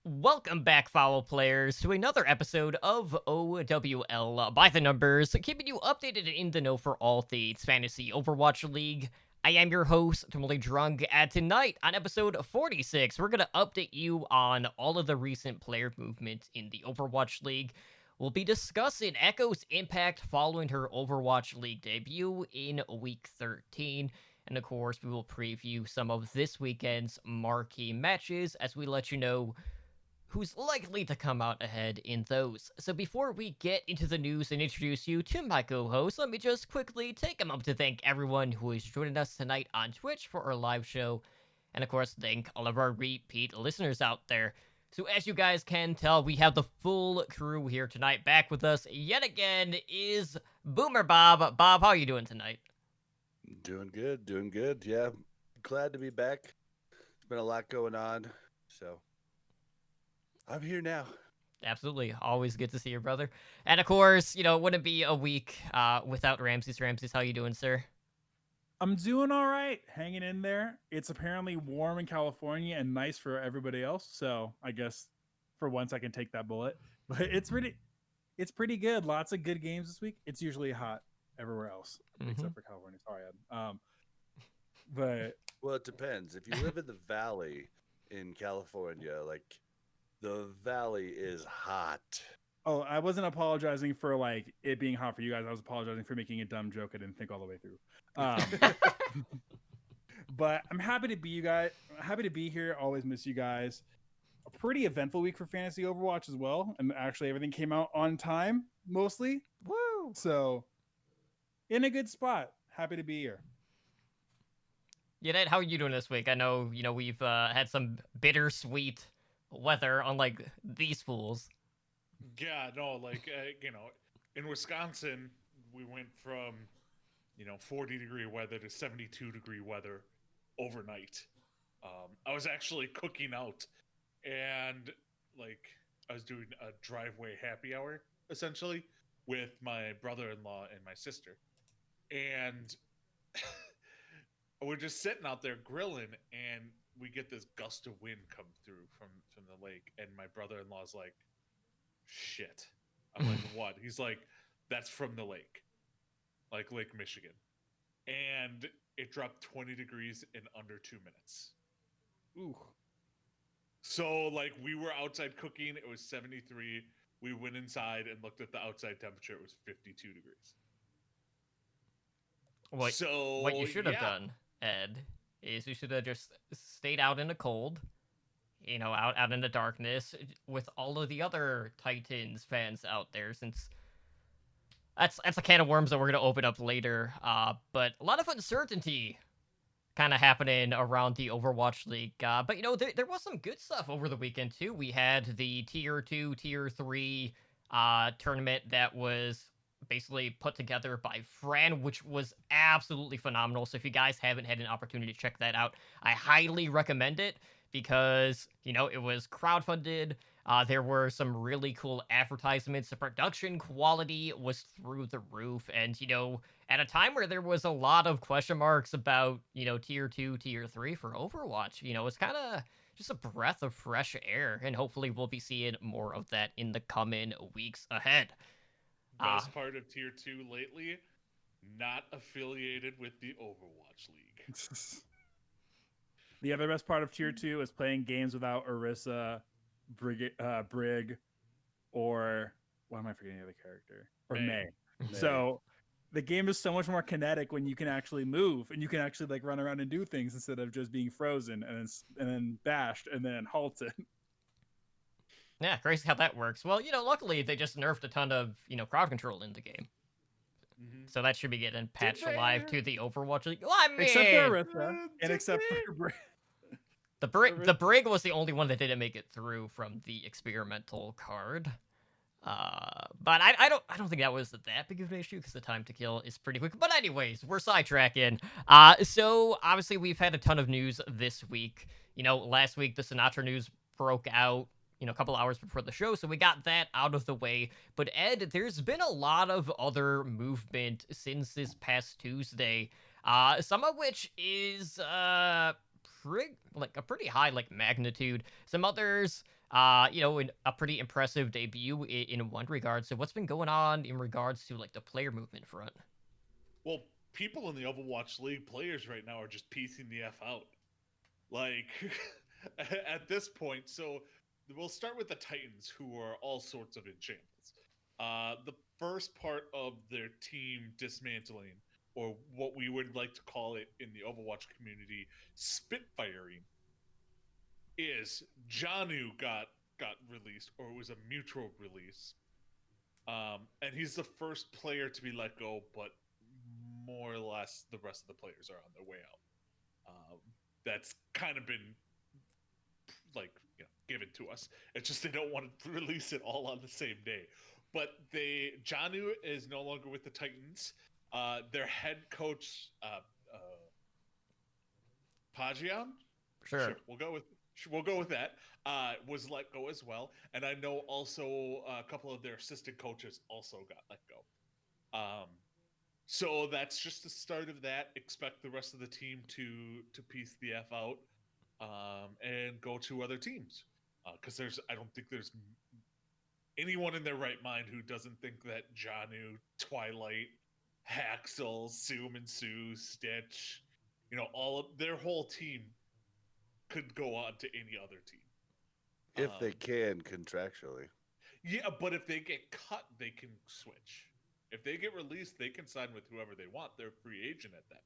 Welcome back, follow players, to another episode of OWL by the Numbers, keeping you updated and in the know for all things Fantasy Overwatch League. I am your host, Timothy Drunk, and tonight on episode 46, we're going to update you on all of the recent player movement in the Overwatch League. We'll be discussing Echo's impact following her Overwatch League debut in Week 13. And of course, we will preview some of this weekend's marquee matches as we let you know who's likely to come out ahead in those. So before we get into the news and introduce you to my co-host, let me just quickly take a moment to thank everyone who is joining us tonight on Twitch for our live show, and of course thank all of our repeat listeners out there. So as you guys can tell, we have the full crew here tonight. Back with us yet again is Boomer Bob. Bob, how are you doing tonight? Doing good, doing good. Yeah, glad to be back. There's been a lot going on, so I'm here now. Absolutely. Always good to see your brother. And of course, it wouldn't be a week without Ramses. Ramses, how you doing, sir? I'm doing all right, hanging in there. It's apparently warm in California and nice for everybody else, so I guess for once I can take that bullet. But it's pretty good. Lots of good games this week. It's usually hot everywhere else except for California. Sorry, Ed. But Well, it depends. If you live in the valley in California, like the valley is hot. oh, I wasn't apologizing for like it being hot for you guys. I was apologizing for making a dumb joke I didn't think all the way through. But I'm happy to be you guys. Happy to be here. Always miss you guys. A pretty eventful week for Fantasy Overwatch as well, and actually everything came out on time mostly. Woo! So in a good spot. Happy to be here. Yeah, Ned, how are you doing this week? I know, we've had some bittersweet weather, unlike these fools. Yeah, no, in Wisconsin, we went from, 40-degree weather to 72-degree weather overnight. I was actually cooking out, and I was doing a driveway happy hour essentially with my brother-in-law and my sister, and we're just sitting out there grilling, and we get this gust of wind come through from the lake, and my brother-in-law's like, shit. I'm like, what? He's like, that's from the lake, like Lake Michigan. And it dropped 20 degrees in under 2 minutes. Ooh. So, we were outside cooking. It was 73. We went inside and looked at the outside temperature. It was 52 degrees. What you should have done, Ed, is you should have just stayed out in the cold, out in the darkness with all of the other Titans fans out there, since that's a can of worms that we're going to open up later. But a lot of uncertainty kind of happening around the Overwatch League. But, there was some good stuff over the weekend, too. We had the Tier 2, Tier 3 tournament that was basically put together by Fran, which was absolutely phenomenal. So if you guys haven't had an opportunity to check that out, I highly recommend it because, it was crowdfunded. There were some really cool advertisements. The production quality was through the roof. And, at a time where there was a lot of question marks about, Tier 2, Tier 3 for Overwatch, it's kind of just a breath of fresh air. And hopefully we'll be seeing more of that in the coming weeks ahead. Best part of Tier 2 lately, not affiliated with the Overwatch League. The other best part of Tier 2 is playing games without Orisa, Brig, or why am I forgetting the other character? Or May. So the game is so much more kinetic when you can actually move and you can actually run around and do things instead of just being frozen and then bashed and then halted. Yeah, crazy how that works. Well, luckily they just nerfed a ton of, crowd control in the game. Mm-hmm. So that should be getting patched live to the Overwatch League. Well, I mean, except for Orisa, and except for Brig. The Brig was the only one that didn't make it through from the experimental card. But I don't think that was that big of an issue because the time to kill is pretty quick. But anyways, we're sidetracking. So obviously we've had a ton of news this week. Last week the Sinatraa news broke out, a couple hours before the show, so we got that out of the way. But Ed, there's been a lot of other movement since this past Tuesday. Some of which is a pretty high magnitude. Some others In a pretty impressive debut in one regard. So what's been going on in regards to like the player movement front? Well, people in the Overwatch League players right now are just piecing the F out. Like, at this point, so we'll start with the Titans, who are all sorts of in shambles. The first part of their team dismantling, or what we would like to call it in the Overwatch community, spitfiring, is Janu got released, or it was a mutual release. And he's the first player to be let go, but more or less the rest of the players are on their way out. That's kind of been like given to us. It's just they don't want to release it all on the same day. But Janu is no longer with the Titans. Their head coach, Pajian, Sure. we'll go with that. Was let go as well, and I know also a couple of their assistant coaches also got let go. So that's just the start of that. Expect the rest of the team to piece the F out and go to other teams. Because I don't think there's anyone in their right mind who doesn't think that Janu, Twilight, Haxel, Sue, Stitch, all of their whole team could go on to any other team. If they can contractually. Yeah, but if they get cut, they can switch. If they get released, they can sign with whoever they want. They're a free agent at that.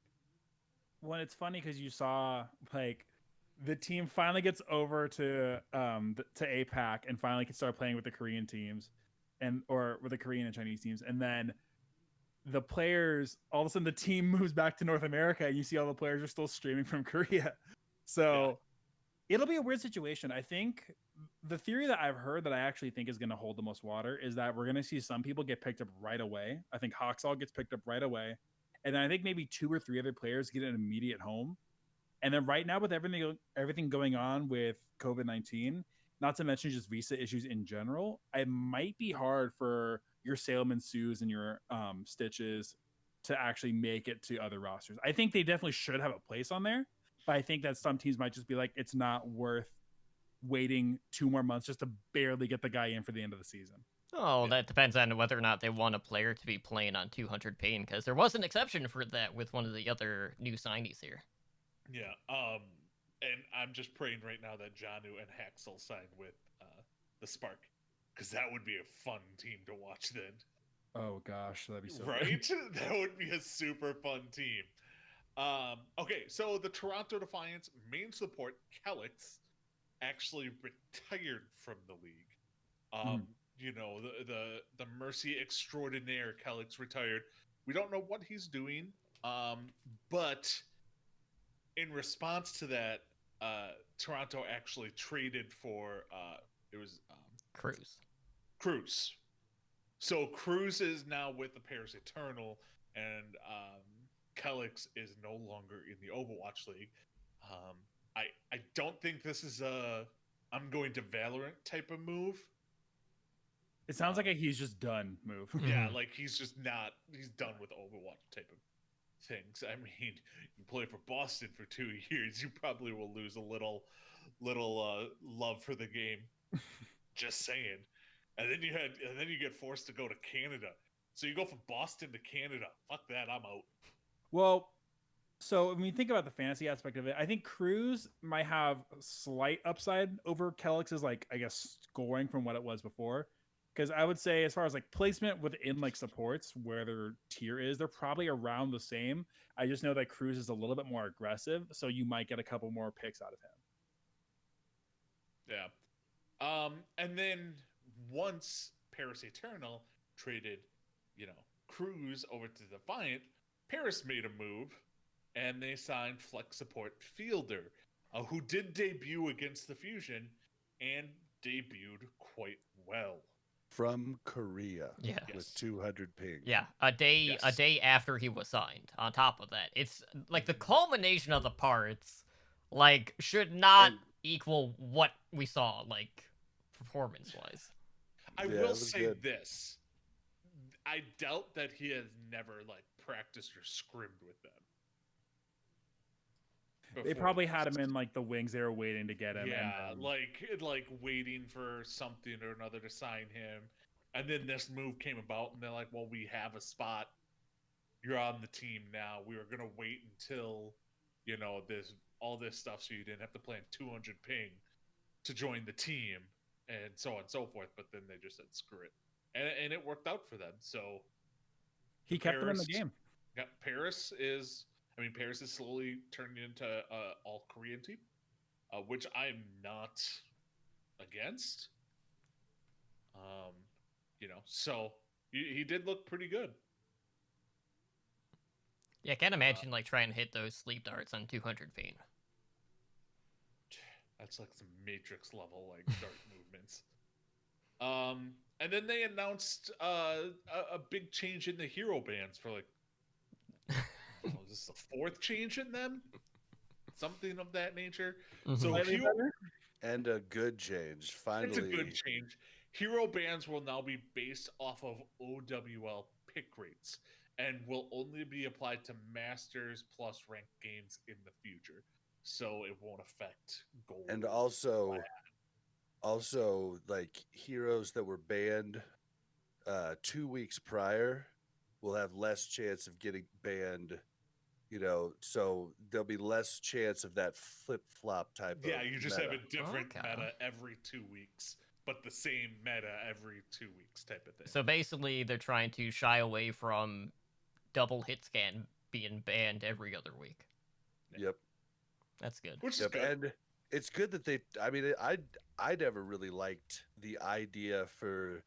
Well, it's funny because you saw like the team finally gets over to APAC and finally can start playing with the Korean teams or with the Korean and Chinese teams, and then the players, all of a sudden the team moves back to North America and you see all the players are still streaming from Korea. So it'll be a weird situation. I think the theory that I've heard that I actually think is going to hold the most water is that we're going to see some people get picked up right away. I think Haxel gets picked up right away. And then I think maybe 2 or 3 other players get an immediate home. And then right now with everything going on with COVID-19, not to mention just visa issues in general, it might be hard for your Salem and Sues and your Stitches to actually make it to other rosters. I think they definitely should have a place on there, but I think that some teams might just be like, it's not worth waiting 2 more months just to barely get the guy in for the end of the season. Oh, that depends on whether or not they want a player to be playing on 200 pain, because there was an exception for that with one of the other new signees here. Yeah, and I'm just praying right now that Janu and Haxel sign with the Spark, because that would be a fun team to watch then. Oh gosh, that'd be so right. That would be a super fun team. Okay, so the Toronto Defiance main support Kelix actually retired from the league. The Mercy extraordinaire Kelix retired. We don't know what he's doing, but in response to that, Toronto actually traded for Cruz. So Cruz is now with the Paris Eternal, and Kelix is no longer in the Overwatch League. I don't think this is a I'm going to Valorant type of move. It sounds like he's just done move. Yeah, like he's done with Overwatch type of things. I mean, you play for Boston for 2 years, you probably will lose a little love for the game. Just saying. And then you get forced to go to Canada. So you go from Boston to Canada. Fuck that, I'm out. Well, so when you think about the fantasy aspect of it, I think Cruz might have slight upside over Kelix's, like, I guess, scoring from what it was before. Because I would say, as far as like placement within like supports, where their tier is, they're probably around the same. I just know that Cruz is a little bit more aggressive, so you might get a couple more picks out of him. Yeah. And then once Paris Eternal traded, Cruz over to Defiant, Paris made a move, and they signed flex support Fielder, who did debut against the Fusion, and debuted quite well. From Korea. Yeah. With 200 ping. Yeah, a day after he was signed. On top of that, it's like the culmination of the parts, like, should not equal what we saw, like, performance-wise. I will say this: I doubt that he has never like practiced or scrimmed with them. They before probably had this. him in like the wings. They were waiting to get him. Yeah, and, like waiting for something or another to sign him, and then this move came about, and they're like, "Well, we have a spot. You're on the team now. We were gonna wait until, this all this stuff, so you didn't have to plan 200 ping to join the team, and so on and so forth." But then they just said, "Screw it," and it worked out for them. So he kept him in the Paris- game. yeah, Paris is slowly turning into a all Korean team, which I'm not against. So he did look pretty good. Yeah, I can't imagine like trying to hit those sleep darts on 200 feet. That's like some Matrix level like dart movements. And then they announced a big change in the hero bands for like, is this the fourth change in them? Something of that nature. So Slightly hero, better? And a good change. Finally, it's a good change. Hero bands will now be based off of OWL pick rates and will only be applied to Masters plus ranked games in the future. So it won't affect gold. And also like heroes that were banned 2 weeks prior will have less chance of getting banned, so there'll be less chance of that flip-flop type Yeah, of you just meta. have a different Okay. meta every 2 weeks, but the same meta every 2 weeks type of thing. So basically, they're trying to shy away from double hit scan being banned every other week. Yep. That's good. Which is Yep. good. And it's good that I never really liked the idea for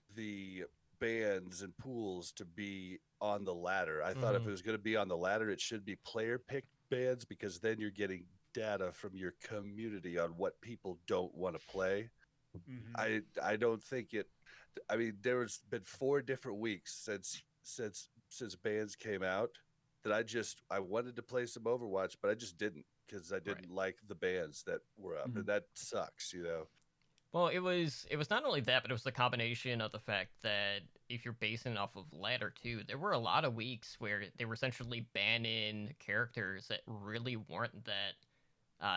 the bands and pools to be on the ladder. I thought if Mhm. it was going to be on the ladder, it should be player picked bands, because then you're getting data from your community on what people don't want to play. Mhm. I don't think it. I mean, there's been 4 different weeks since bands came out that I wanted to play some Overwatch, but I just didn't, because I didn't like the bands that were up, and that sucks. Well, it was not only that, but it was the combination of the fact that if you're basing it off of ladder too, there were a lot of weeks where they were essentially banning characters that really weren't that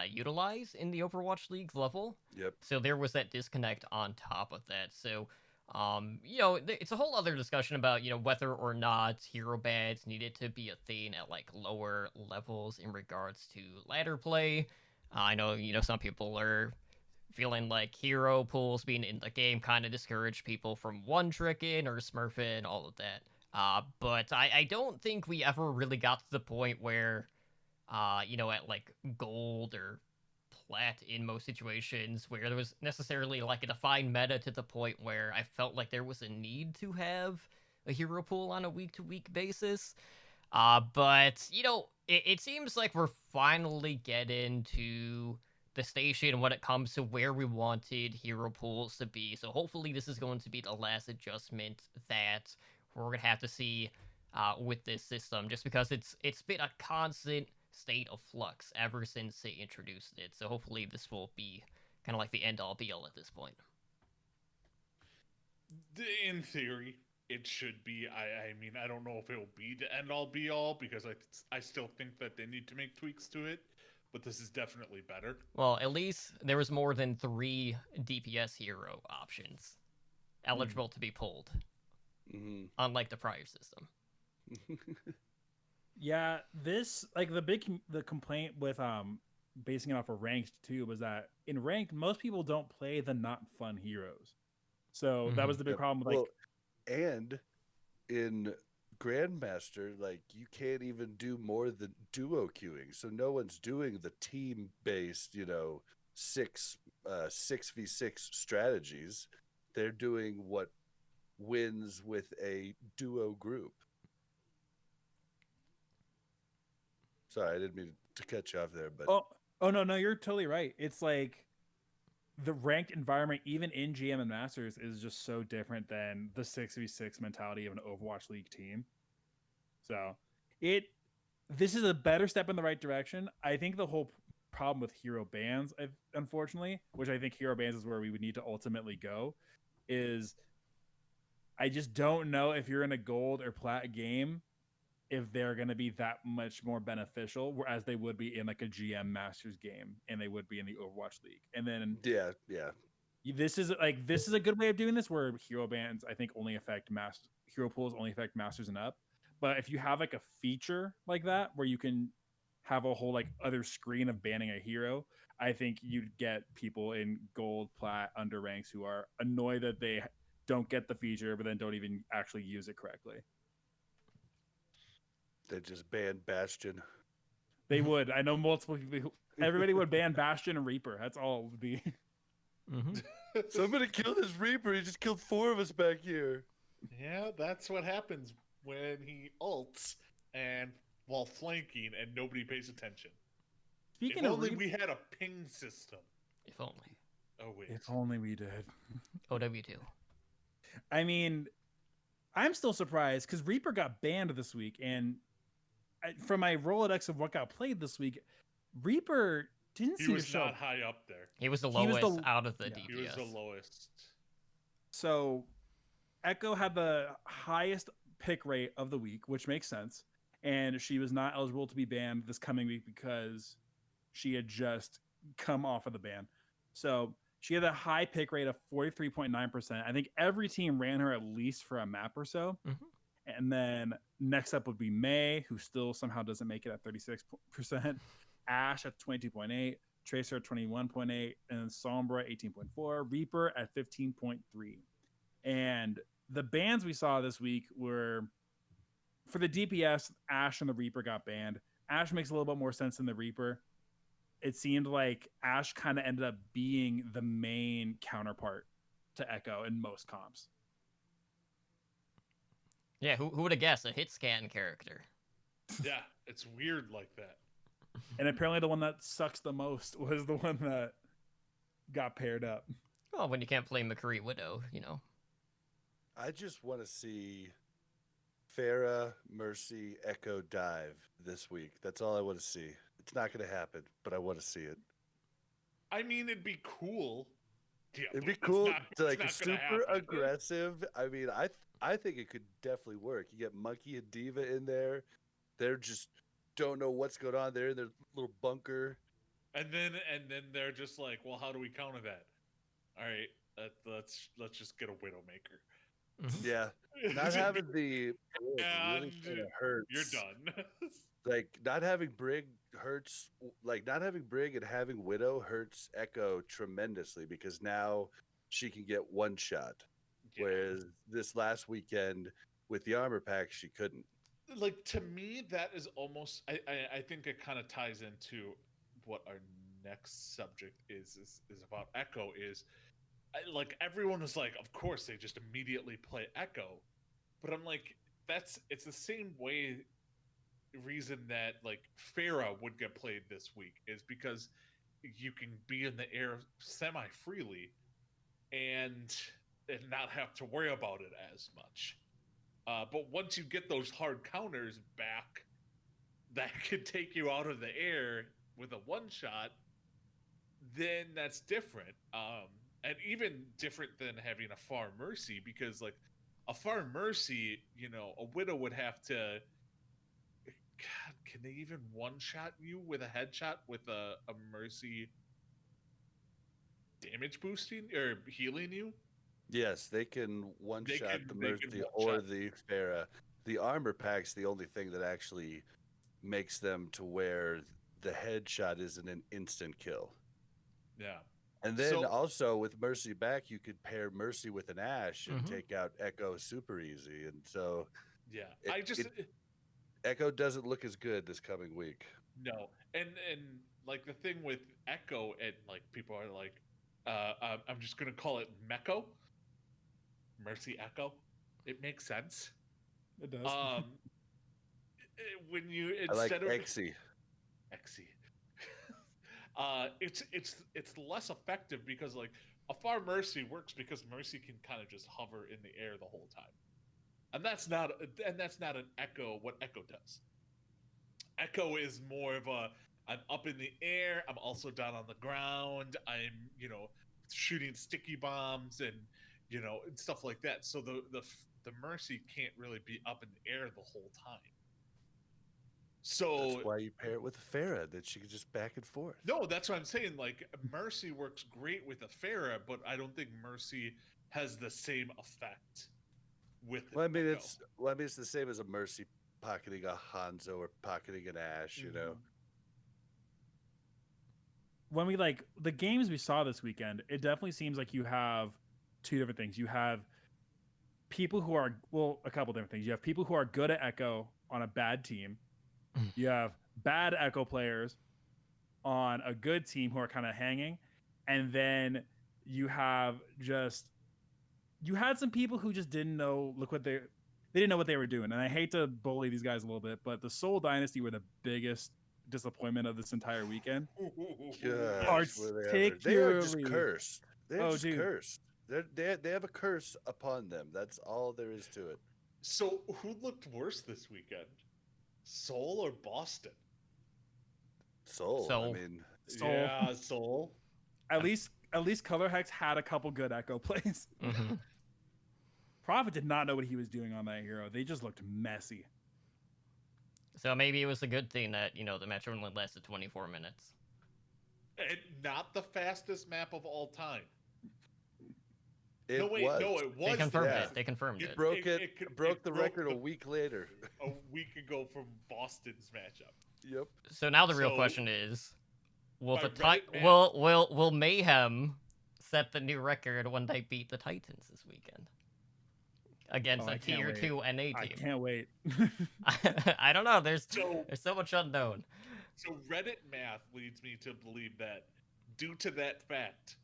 utilized in the Overwatch League level. Yep. So there was that disconnect on top of that. So, it's a whole other discussion about whether or not hero bans needed to be a thing at like lower levels in regards to ladder play. I know some people are feeling like hero pools being in the game kind of discourage people from one tricking or smurfing, all of that. But I don't think we ever really got to the point where, at like gold or plat in most situations, where there was necessarily like a defined meta to the point where I felt like there was a need to have a hero pool on a week-to-week basis. But it seems like we're finally getting to the station when it comes to where we wanted hero pools to be. So hopefully this is going to be the last adjustment that we're gonna have to see with this system, just because it's been a constant state of flux ever since they introduced it. So hopefully this will be kind of like the end all be all at this point. In theory, it should be. I mean, I don't know if it will be the end all be all, because I still think that they need to make tweaks to it, but this is definitely better. Well, at least there was more than 3 DPS hero options eligible to be pulled, unlike the prior system. Yeah, this like the complaint with basing it off of ranked too was that in ranked most people don't play the not fun heroes. So that was the big Yep. problem with like and in Grandmaster, like, you can't even do more than duo queuing, so no one's doing the team based 6v6 strategies. They're doing what wins with a duo group. Sorry, I didn't mean to cut you off there, but oh no, you're totally right. It's like the ranked environment, even in GM and Masters, is just so different than the 6v6 mentality of an Overwatch League team. So this is a better step in the right direction. I think the whole problem with hero bans, unfortunately, which I think hero bans is where we would need to ultimately go, is I just don't know if you're in a gold or plat game if they're going to be that much more beneficial, whereas they would be in like a GM Masters game and they would be in the Overwatch League. And then Yeah. this is a good way of doing this, where hero bans I think only affect hero pools only affect Masters and up. But if you have like a feature like that where you can have a whole like other screen of banning a hero, I think you'd get people in gold, plat, under ranks who are annoyed that they don't get the feature, but then don't even actually use it correctly. They just banned Bastion. They would. I know multiple people. Everybody would ban Bastion and Reaper. That's all it would be. Somebody kill this Reaper. He just killed 4 of us back here. Yeah, that's what happens when he ults and while flanking and nobody pays attention. Speaking if of only we had a ping system. If only. Oh wait. If only we did. OW2. I mean, I'm still surprised because Reaper got banned this week, and from my Rolodex of what got played this week, Reaper didn't He seem to was show not up. high up there. He was the He was lowest the- out of the yeah. DPS. He was the lowest. So Echo had the highest pick rate of the week, which makes sense. And she was not eligible to be banned this coming week because she had just come off of the ban. So she had a high pick rate of 43.9%. I think every team ran her at least for a map or so. Mhm. And then next up would be May, who still somehow doesn't make it at 36%. Ash at 22.8, Tracer at 21.8, and Sombra 18.4, Reaper at 15.3. And the bans we saw this week were for the DPS, Ash and the Reaper got banned. Ash makes a little bit more sense than the Reaper. It seemed like Ash kind of ended up being the main counterpart to Echo in most comps. Yeah, who would have guessed a hit scan character? Yeah, it's weird like that. And apparently the one that sucks the most was the one that got paired up. Well, when you can't play McCree Widow, you know. I just want to see Pharah, Mercy, Echo dive this week. That's all I want to see. It's not going to happen, but I want to see it. I mean, it'd be cool. Yeah, It'd but be it's cool not- to it's like a not gonna super happen. aggressive. I mean, I think it could definitely work. You get Monkey and Diva in there. They're just don't know what's going on. They're in their little bunker. And then they're just like, well, how do we counter that? All right, let's just get a Widowmaker. Yeah, not having the Brig really And kind of hurts. You're done. Like not having Brig hurts. Like not having Brig and having Widow hurts Echo tremendously because now she can get one shot, Yeah. whereas this last weekend with the armor pack she couldn't. Like to me, that is almost. I think it kind of ties into what our next subject is about Echo is. Like everyone was like, of course they just immediately play Echo, but I'm like, it's the same reason that like Pharah would get played this week is because you can be in the air semi freely and not have to worry about it as much. But once you get those hard counters back, that could take you out of the air with a one shot, then that's different. And even different than having a Far Mercy, because like a Far Mercy, you know, a Widow would have to. God, can they even one shot you with a headshot with a Mercy damage boosting or healing you? Yes, they can one They shot can- the they can Mercy one or shot. the Pharah. The armor pack's the only thing that actually makes them to where the headshot isn't an instant kill. Yeah. And then So- also with Mercy back, you could pair Mercy with an Ash and Mhm. take out Echo super easy. And so Yeah. It- Echo doesn't look as good this coming week. No, and like the thing with Echo, and like people are like, I'm just gonna call it Mecco, Mercy Echo. It makes sense. It does. When you I like instead of Exy. Exy, it's less effective because like a Far Mercy works because Mercy can kind of just hover in the air the whole time, and that's not an Echo. What Echo does. Echo is more of I'm up in the air. I'm also down on the ground. I'm, you know, shooting sticky bombs and, you know, and stuff like that. So the Mercy can't really be up in the air the whole time. So That's why you pair it with a Farah, that she can just back and forth. no, that's what I'm saying. Like Mercy works great with a Farah, but I don't think Mercy has the same effect with. Well, I mean, Echo. it's the same as a Mercy pocketing a Hanzo or pocketing an Ashe, you know. When we like the games we saw this weekend, it definitely seems like you have two different things. You have people who are a couple different things. You have people who are good at Echo on a bad team. You have bad Echo players on a good team who are kind of hanging, and then you have you had some people who just didn't know. They didn't know what they were doing. And I hate to bully these guys a little bit, but the Seoul Dynasty were the biggest disappointment of this entire weekend. Gosh, they are just cursed. They're just cursed. They have a curse upon them. That's all there is to it. So who looked worse this weekend? Seoul or Boston? Seoul. Seoul. I mean, Seoul. Yeah, Seoul. At least Color Hex had a couple good Echo plays. Mm-hmm. Prophet did not know what he was doing on that hero. They just looked messy. So maybe it was a good thing that, the match only lasted 24 minutes. And not the fastest map of all time. it No, it was. They confirmed yeah. it. They confirmed it. Broke the record a week later. A week ago from Boston's matchup. Yep. So now the real So- question is, will By Reddit man- will Mayhem set the new record when they beat the Titans this weekend against Oh, I a can't tier wait. 2 NA I team? can't wait. I don't know. There's So so much unknown. So Reddit math leads me to believe that, due to that fact,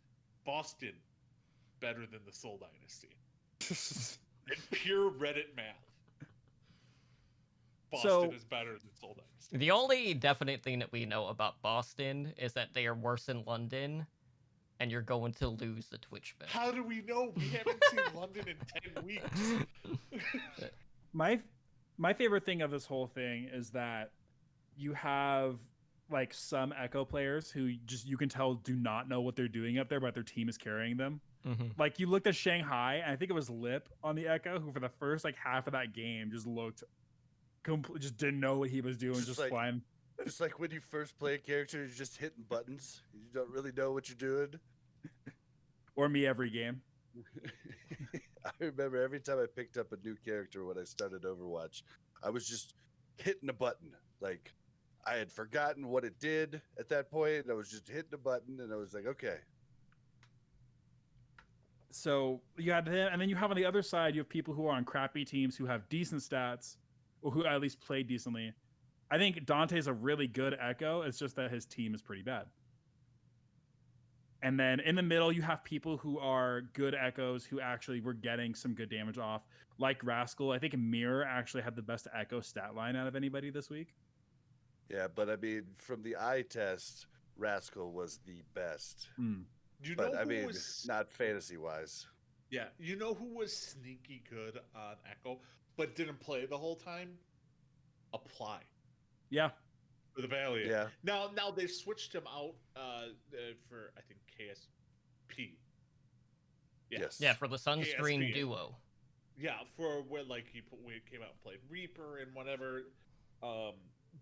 Boston better than the Seoul Dynasty. In pure Reddit math, Boston is better than Seoul Dynasty. The only definite thing that we know about Boston is that they are worse in London, and you're going to lose the Twitch bet. How do we know? We haven't seen London in 10 weeks. My favorite thing of this whole thing is that you have like some Echo players who just you can tell do not know what they're doing up there, but their team is carrying them. Mm-hmm. Like you looked at Shanghai, and I think it was Lip on the Echo who for the first like half of that game just looked just didn't know what he was doing, just like, flying. It's like when you first play a character, you're just hitting buttons. You don't really know what you're doing. Or me every game. I remember every time I picked up a new character when I started Overwatch, I was just hitting a button. Like I had forgotten what it did at that point. I was just hitting a button, and I was like, okay. So you had him, and then you have on the other side, you have people who are on crappy teams who have decent stats, or who at least play decently. I think Dante's a really good Echo. It's just that his team is pretty bad. And then in the middle, you have people who are good Echoes who actually were getting some good damage off, like Rascal. I think Mirror actually had the best Echo stat line out of anybody this week. Yeah, but I mean, from the eye test, Rascal was the best. You But know I who mean, was, not fantasy wise. yeah, you know who was sneaky good on Echo, but didn't play the whole time? Apply Yeah. for the Valiant. Yeah. Now they switched him out for I think KSP. Yeah. Yes. Yeah, for the Sunscreen KSP. duo. Yeah, for when like he came out and played Reaper and whatever.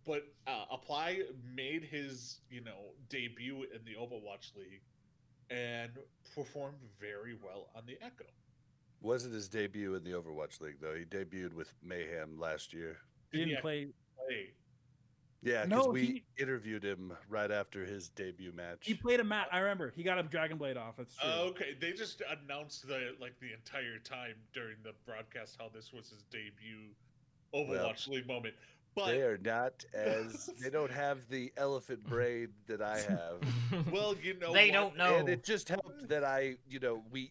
But Apply made his debut in the Overwatch League and performed very well on the Echo. Wasn't his debut in the Overwatch League though? He debuted with Mayhem last year. He didn't Yeah. play. Yeah, because No, we he- interviewed him right after his debut match. He played a mat. I remember. He got a Dragon Blade off. That's true. Okay, they just announced the entire time during the broadcast how this was his debut Overwatch League moment. But They are not as they don't have the elephant brain that I have. well, They what? don't know. And it just helped that we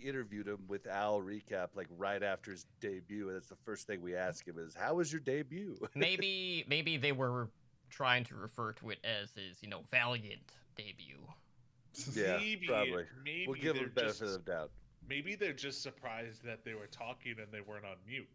interviewed him with Al Recap like right after his debut, and that's the first thing we ask him is, "How was your debut?" Maybe they were trying to refer to it as his, Valiant debut. Yeah, maybe, probably. Maybe We'll give they're him the benefit just, of the doubt. Maybe they're just surprised that they were talking and they weren't on mute.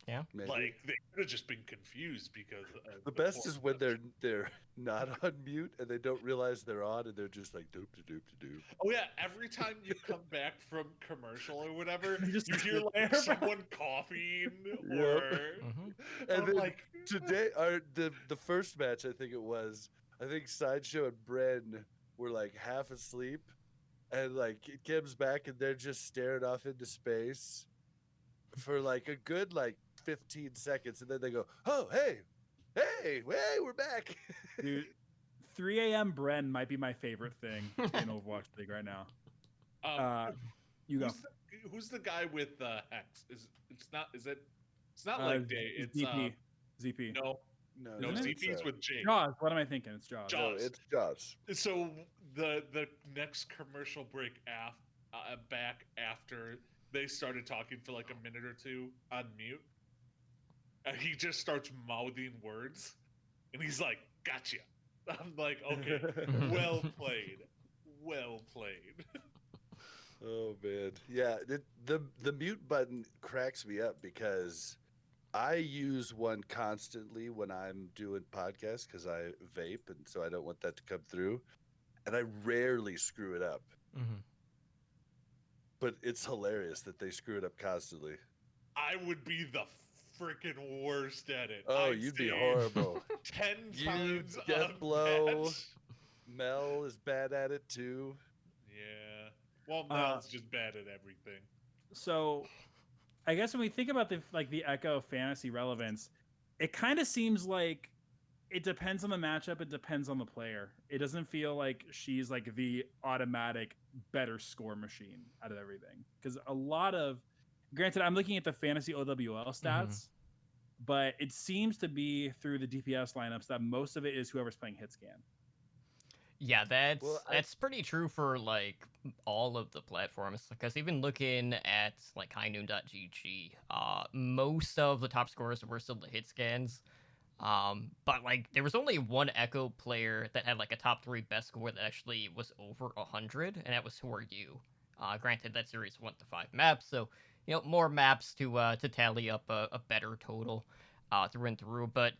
Maybe. Like they could have just been confused because The best is when they're not on mute and they don't realize they're on and they're just like doop doop doop. Oh yeah, every time you come back from commercial or whatever, You just you hear sit like there. someone coughing Yep. or Mhm. And I'm then like today, the first match, I think it was, I think Sideshow and Bren were like half asleep, and like Kim's back and they're just staring off into space for like a good like 15 seconds, and then they go, "Oh, hey, we're back." Dude, 3 a.m. Bren might be my favorite thing in Overwatch League right now. You go. who's the guy with Hex? It's not like Day. It's ZP. no No, Isn't it? ZP's with Jake. Jaws. What am I thinking? It's Jaws. Jaws. No, it's Jaws. So the next commercial break back after they started talking for like a minute or two on mute, and he just starts mouthing words, and he's like, "Gotcha." I'm like, "Okay, well played, well played." Oh man, yeah. The mute button cracks me up because I use one constantly when I'm doing podcasts because I vape and so I don't want that to come through, and I rarely screw it up. Mhm. But it's hilarious that they screw it up constantly. I would be the freaking worst at it. Oh, I'd you'd be say horrible. 10 You, times Death a Blow. match. Mel is bad at it too. Yeah. Well, Mel's just bad at everything. So, I guess when we think about the Echo fantasy relevance, it kind of seems like it depends on the matchup. It depends on the player. It doesn't feel like she's like the automatic better score machine out of everything. Because a lot of, granted, I'm looking at the fantasy OWL stats, but it seems to be through the DPS lineups that most of it is whoever's playing hit scan. Yeah, that's Well, that's pretty true for like all of the platforms. Because even looking at like highnoon.gg, most of the top scorers were still the hit scans. But like there was only one Echo player that had like a top 3 best score that actually was over 100, and that was Who Are You. Granted, that series went to 5 maps, so more maps to tally up a better total through and through. But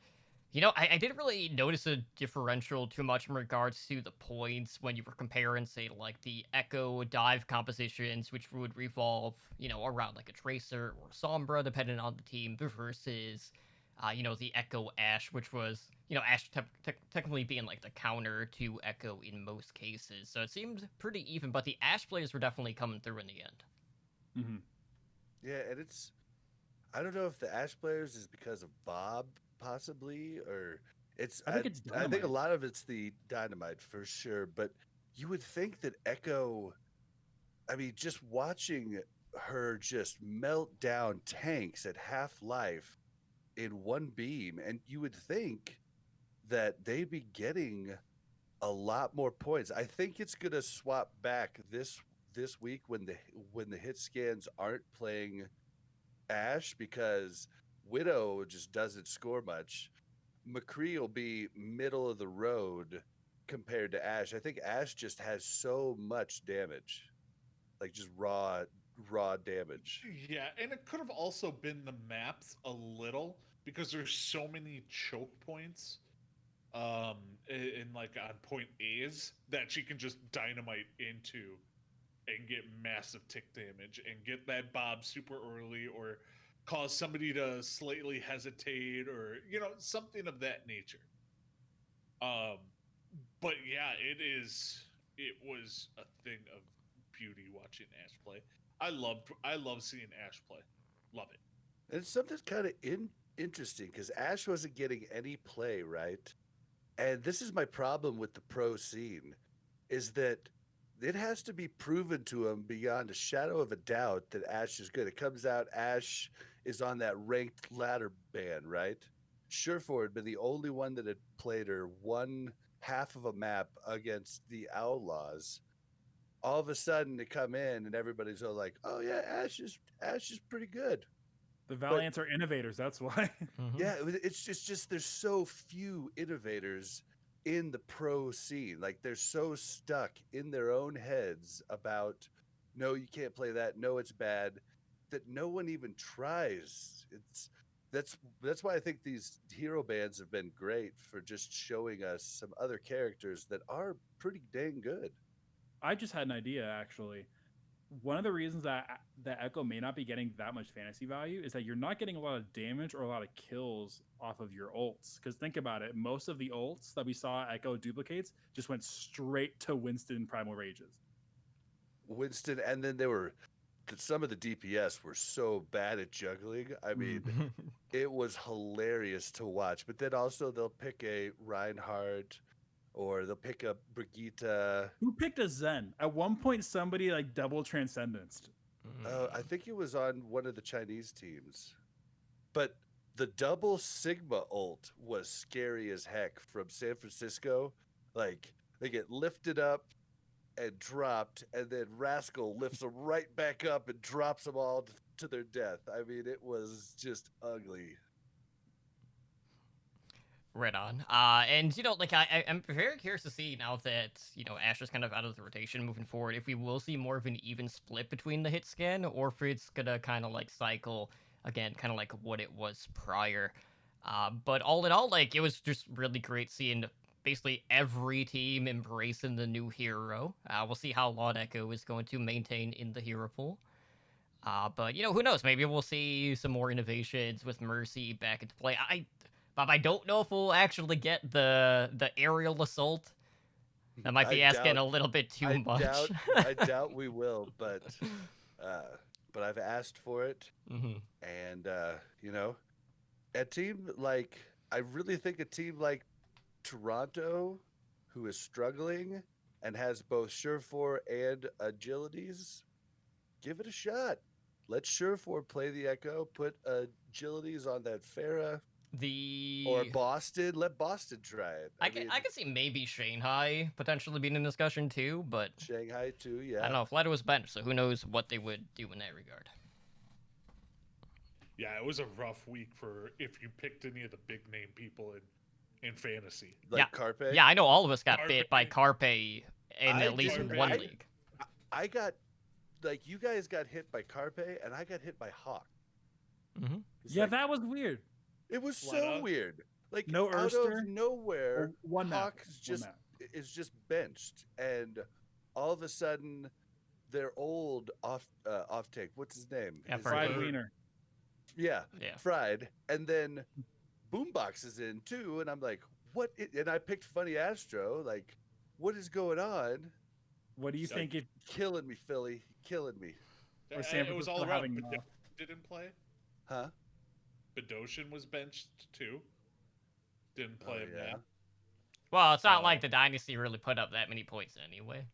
I didn't really notice a differential too much in regards to the points when you were comparing, say, like the Echo dive compositions, which would revolve, around like a Tracer or Sombra, depending on the team, versus, the Echo Ashe, which was, Ashe technically being like the counter to Echo in most cases. So it seemed pretty even, but the Ashe players were definitely coming through in the end. Mm-hmm. Yeah, and I don't know if the Ash players is because of Bob possibly, or I think it's I think a Dynamite. lot of it's the dynamite for sure. But you would think that Echo, I mean, just watching her just melt down tanks at half life in one beam, and you would think that they'd be getting a lot more points. I think it's gonna swap back this week when the hit scans aren't playing Ashe because Widow just doesn't score much. McCree will be middle of the road compared to Ashe. I think Ashe just has so much damage, like just raw damage. Yeah, and it could have also been the maps a little because there's so many choke points in like on point A's that she can just dynamite into and get massive tick damage and get that Bob super early or cause somebody to slightly hesitate or something of that nature. But yeah, it was a thing of beauty watching Ashe play. I love seeing Ashe play. Love it. And it's something kind of interesting because Ashe wasn't getting any play, right? And this is my problem with the pro scene, is that it has to be proven to him beyond a shadow of a doubt that Ashe is good. It comes out Ashe is on that ranked ladder ban, right? Surefour had been the only one that had played her one half of a map against the Outlaws. All of a sudden, they come in and everybody's all like, "Oh yeah, Ashe is pretty good." The Valiants are innovators. That's why. Yeah, it's just there's so few innovators in the pro scene. Like they're so stuck in their own heads about, no, you can't play that. No, it's bad. That no one even tries. that's why I think these hero bands have been great for just showing us some other characters that are pretty dang good. I just had an idea actually. One of the reasons that Echo may not be getting that much fantasy value is that you're not getting a lot of damage or a lot of kills off of your ults. Because think about it, most of the ults that we saw Echo duplicates just went straight to Winston Primal Rages. Winston, and then some of the DPS were so bad at juggling. I mean, it was hilarious to watch. But then also they'll pick a Reinhardt or they'll pick a Brigitte. Who picked a Zen? At one point, somebody like double transcendenced. I think it was on one of the Chinese teams. But the double Sigma ult was scary as heck from San Francisco. Like, they get lifted up and dropped, and then Rascal lifts them right back up and drops them all to their death. I mean, it was just ugly. Right on. And like I'm very curious to see now that Astra's kind of out of the rotation moving forward, if we will see more of an even split between the hit scan, or if it's gonna kind of like cycle again, kind of like what it was prior. But all in all, like it was just really great seeing basically every team embracing the new hero. We'll see how long Echo is going to maintain in the hero pool. But who knows? Maybe we'll see some more innovations with Mercy back into play. Bob, I don't know if we'll actually get the aerial assault. That might be asking a little bit too much. I doubt we will, but I've asked for it, and a team like I really think a team like Toronto, who is struggling and has both Surefour and agilities, give it a shot. Let Surefour play the Echo, put agilities on that Pharah. Or Boston. Let Boston try it. I can see maybe Shanghai potentially being in discussion too, but Shanghai too, yeah. I don't know. Flatter was benched, so who knows what they would do in that regard. Yeah, it was a rough week for if you picked any of the big name people in fantasy. Like Carpe? Yeah, I know all of us got bit by Carpe in at least one league. I got, you guys got hit by Carpe, and I got hit by Hawk. Yeah, that was weird. It was so weird. Like no out Erster, of nowhere, Hawk is just benched, and all of a sudden, their old off take. What's his name? Fried Wiener. Yeah, Fried, and then Boombox is in too, and I'm like, what? And I picked Funny Astro. Like, what is going on? What do you think? Killing me, Philly, killing me. It was all around. Didn't play. Huh? Bedosian was benched too. Didn't play him now. Well, it's not like the Dynasty really put up that many points anyway.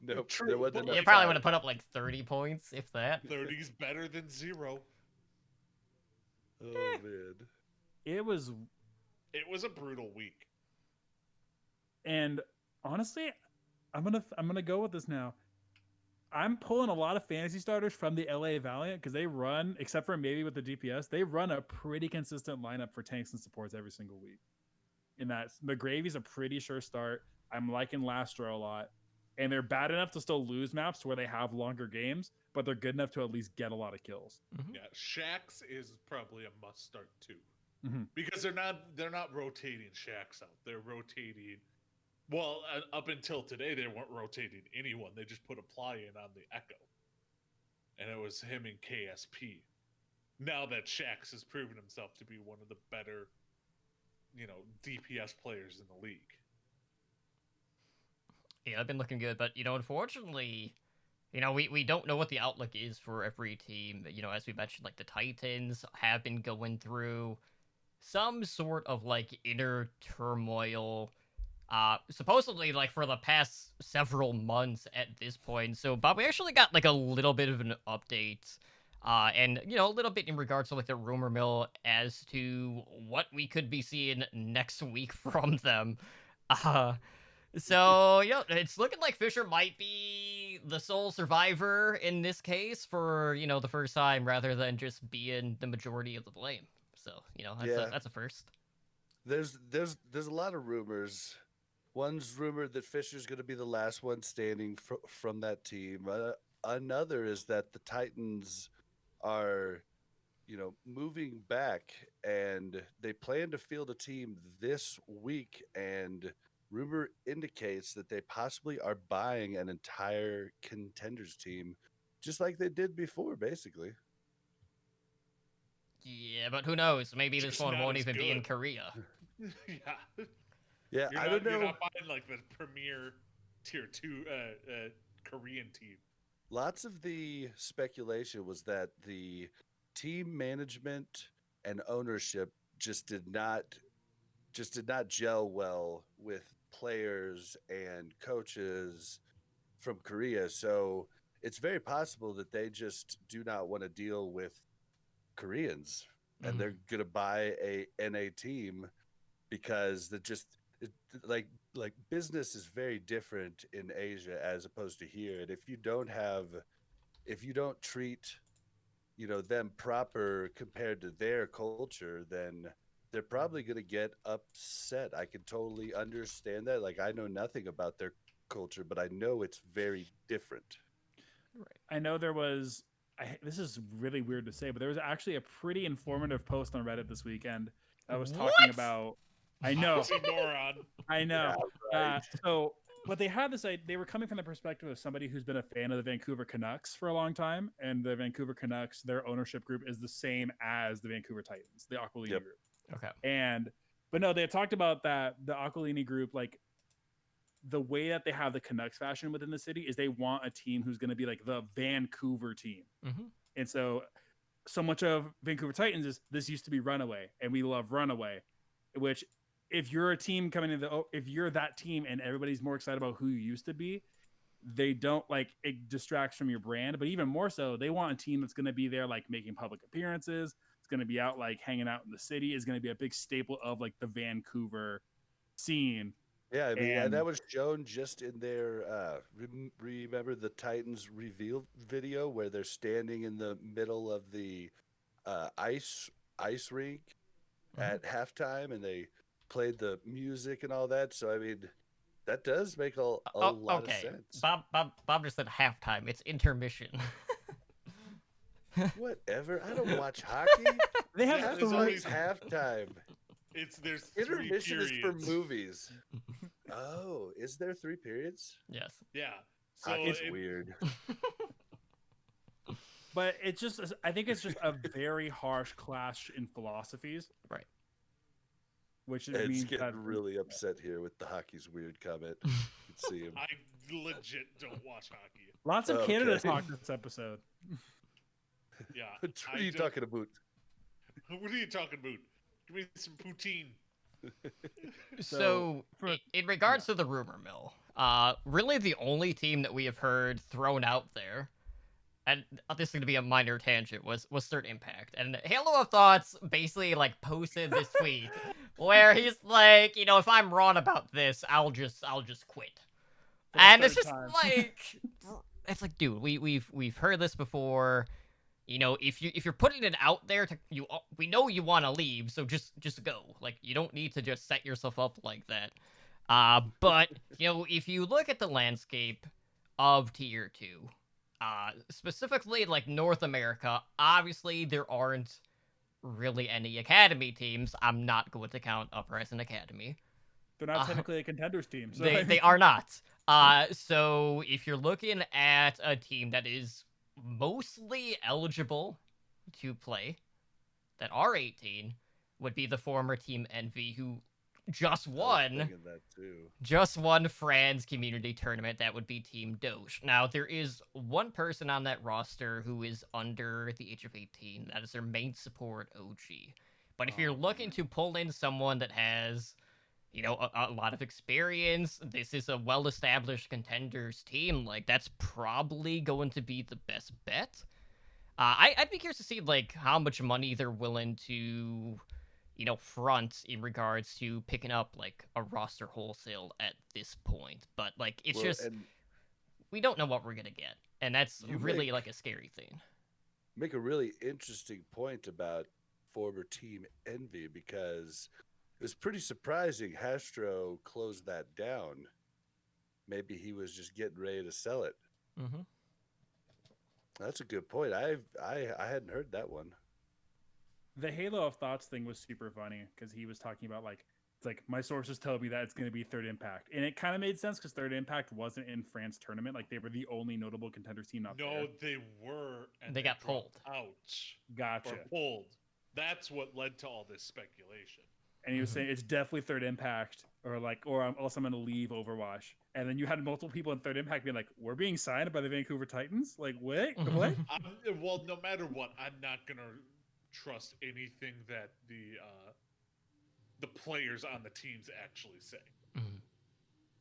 No, true. You probably would have put up like 30 points, if that. 30's better than 0. Oh man. It was a brutal week. And honestly, I'm gonna go with this now. I'm pulling a lot of fantasy starters from the LA Valiant because they run, except for maybe with the DPS, they run a pretty consistent lineup for tanks and supports every single week. In that, McGravy's a pretty sure start. I'm liking Lastro a lot. And they're bad enough to still lose maps to where they have longer games, but they're good enough to at least get a lot of kills. Yeah, Shax is probably a must start too. Because they're not rotating Shax out. They're rotating. Well, up until today, they weren't rotating anyone. They just put a ply in on the Echo. And it was him and KSP. Now that Shax has proven himself to be one of the better, DPS players in the league. Yeah, I've been looking good, but, unfortunately, we don't know what the outlook is for every team. As we mentioned, like, the Titans have been going through some sort of, like, inner turmoil, supposedly like for the past several months at this point. So Bob, we actually got like a little bit of an update and a little bit in regards to like the rumor mill as to what we could be seeing next week from them. So it's looking like Fisher might be the sole survivor in this case for the first time, rather than just being the majority of the blame. So that's a first. There's a lot of rumors. One's rumored that Fisher's going to be the last one standing from that team. Another is that the Titans are, moving back, and they plan to field a team this week, and rumor indicates that they possibly are buying an entire contenders team, just like they did before, basically. Yeah, but who knows? Maybe this Just one not won't as even be in good. Korea. Yeah. Yeah, You're I not, don't you're know. not buying like the premier tier 2 Korean team. Lots of the speculation was that the team management and ownership just did not gel well with players and coaches from Korea. So it's very possible that they just do not want to deal with Koreans, and Mhm. they're gonna buy a NA team because it, like business is very different in Asia as opposed to here. And if you don't treat them proper compared to their culture, then they're probably going to get upset. I can totally understand that. Like, I know nothing about their culture, but I know it's very different. I know there was. This is really weird to say, but there was actually a pretty informative post on Reddit this weekend that was talking What? about. I know, Oxymoron. I know. Yeah, right. So, but they had this. They were coming from the perspective of somebody who's been a fan of the Vancouver Canucks for a long time, and the Vancouver Canucks, their ownership group is the same as the Vancouver Titans, the Aquilini Yep. group. Okay. But no, they had talked about that the Aquilini group, like the way that they have the Canucks fashion within the city is they want a team who's going to be like the Vancouver team. Mm-hmm. And so much of Vancouver Titans is this used to be Runaway, and we love Runaway, which if you're a team coming into if you're that team and everybody's more excited about who you used to be, they don't like it distracts from your brand. But even more so, they want a team that's going to be there like making public appearances. It's going to be out like hanging out in the city, is going to be a big staple of like the Vancouver scene. Yeah, I mean, and And that was shown just in their remember the Titans reveal video where they're standing in the middle of the ice rink at halftime, and they played the music and all that. So I mean, that does make a lot of Okay. sense. Bob just said halftime. It's intermission. Whatever. I don't watch hockey. they have Yeah, Halftime's always- halftime. There's 3 Intermission is for periods. movies. Oh, is there 3 periods? Yes. Yeah. So Hockey's it- weird. but it's just I think it's just a very harsh clash in philosophies. Right. Which It's means getting that really upset here with the hockey's weird comment. You can see him. I legit don't watch hockey. lots of Okay. Canada talk this episode. Yeah. What I are you don't- talking about? What are you talking about? Give me some poutine. So, for- in regards to the rumor mill, really the only team that we have heard thrown out there, and this is going to be a minor tangent, was Third Impact. And Halo of Thoughts basically like posted this tweet where he's like, if I'm wrong about this, I'll just quit. For the And it's third just time. like, it's like, dude, we've heard this before. If you're putting it out there we know you want to leave, so just go. Like, you don't need to just set yourself up like that. But if you look at the landscape of Tier 2, specifically like North America, obviously there aren't really any academy teams. I'm not going to count Uprising Academy. They're not technically a contenders team. So They are not. So if you're looking at a team that is mostly eligible to play, that are 18, would be the former Team Envy, who just I was won thinking that too. France community tournament. That would be Team Doge. Now, there is one person on that roster who is under the age of 18. That is their main support, OG. But if you're looking to pull in someone that has a lot of experience, this is a well-established contenders team, like, that's probably going to be the best bet. I'd be curious to see, like, how much money they're willing to, front in regards to picking up, like, a roster wholesale at this point. But, like, it's And we don't know what we're gonna get. And that's You really, make- like, a scary thing. make a really interesting point about former Team Envy, because it was pretty surprising Hastro closed that down. Maybe he was just getting ready to sell it. Mm-hmm. That's a good point. I hadn't heard that one. The Halo of Thoughts thing was super funny because he was talking about like it's like my sources tell me that it's going to be Third Impact, and it kind of made sense because Third Impact wasn't in France tournament. Like they were the only notable contenders team not No, there. they were, and They got dropped pulled. out Gotcha. or pulled. That's what led to all this speculation. And he was saying it's definitely Third Impact, or like, else I'm going to leave Overwatch. And then you had multiple people in Third Impact being like, "We're being signed by the Vancouver Titans." Like, wait, what? Well, no matter what, I'm not gonna trust anything that the players on the teams actually say.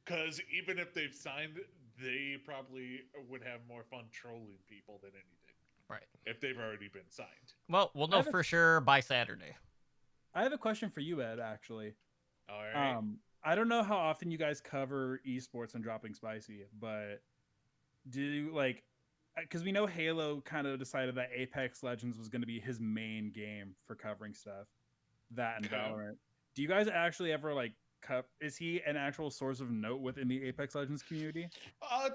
Because even if they've signed, they probably would have more fun trolling people than anything. Right. If they've already been signed. Well, we'll know for sure by Saturday. I have a question for you, Ed. Actually, All right. I don't know how often you guys cover esports and Dropping Spicy, but do you like? Because we know Halo kind of decided that Apex Legends was going to be his main game for covering stuff. That and Okay. Valorant. Do you guys actually ever like? Is he an actual source of note within the Apex Legends community?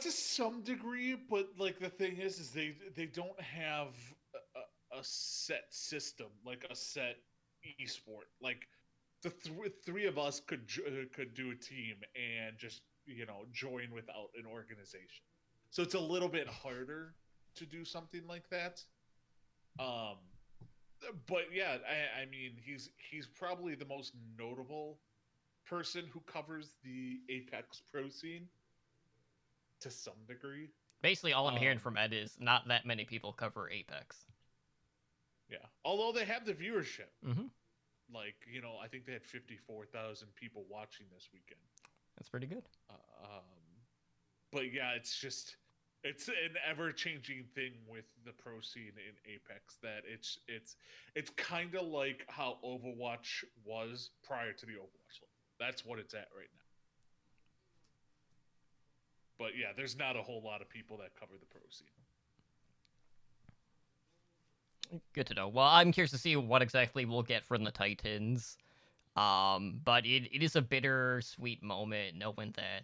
To some degree, but like the thing is they don't have a set system, like a set esport. Like the three of us could do a team and just join without an organization. So it's a little bit harder to do something like that. But yeah, I mean he's probably the most notable person who covers the Apex Pro scene to some degree. Basically, all I'm hearing from Ed is not that many people cover Apex. Yeah, although they have the viewership. Mm-hmm. Like, I think they had 54,000 people watching this weekend. That's pretty good. But yeah, it's an ever-changing thing with the pro scene in Apex that it's kind of like how Overwatch was prior to the Overwatch League. That's what it's at right now. But yeah, there's not a whole lot of people that cover the pro scene. Good to know. Well, I'm curious to see what exactly we'll get from the Titans. But it is a bittersweet moment knowing that,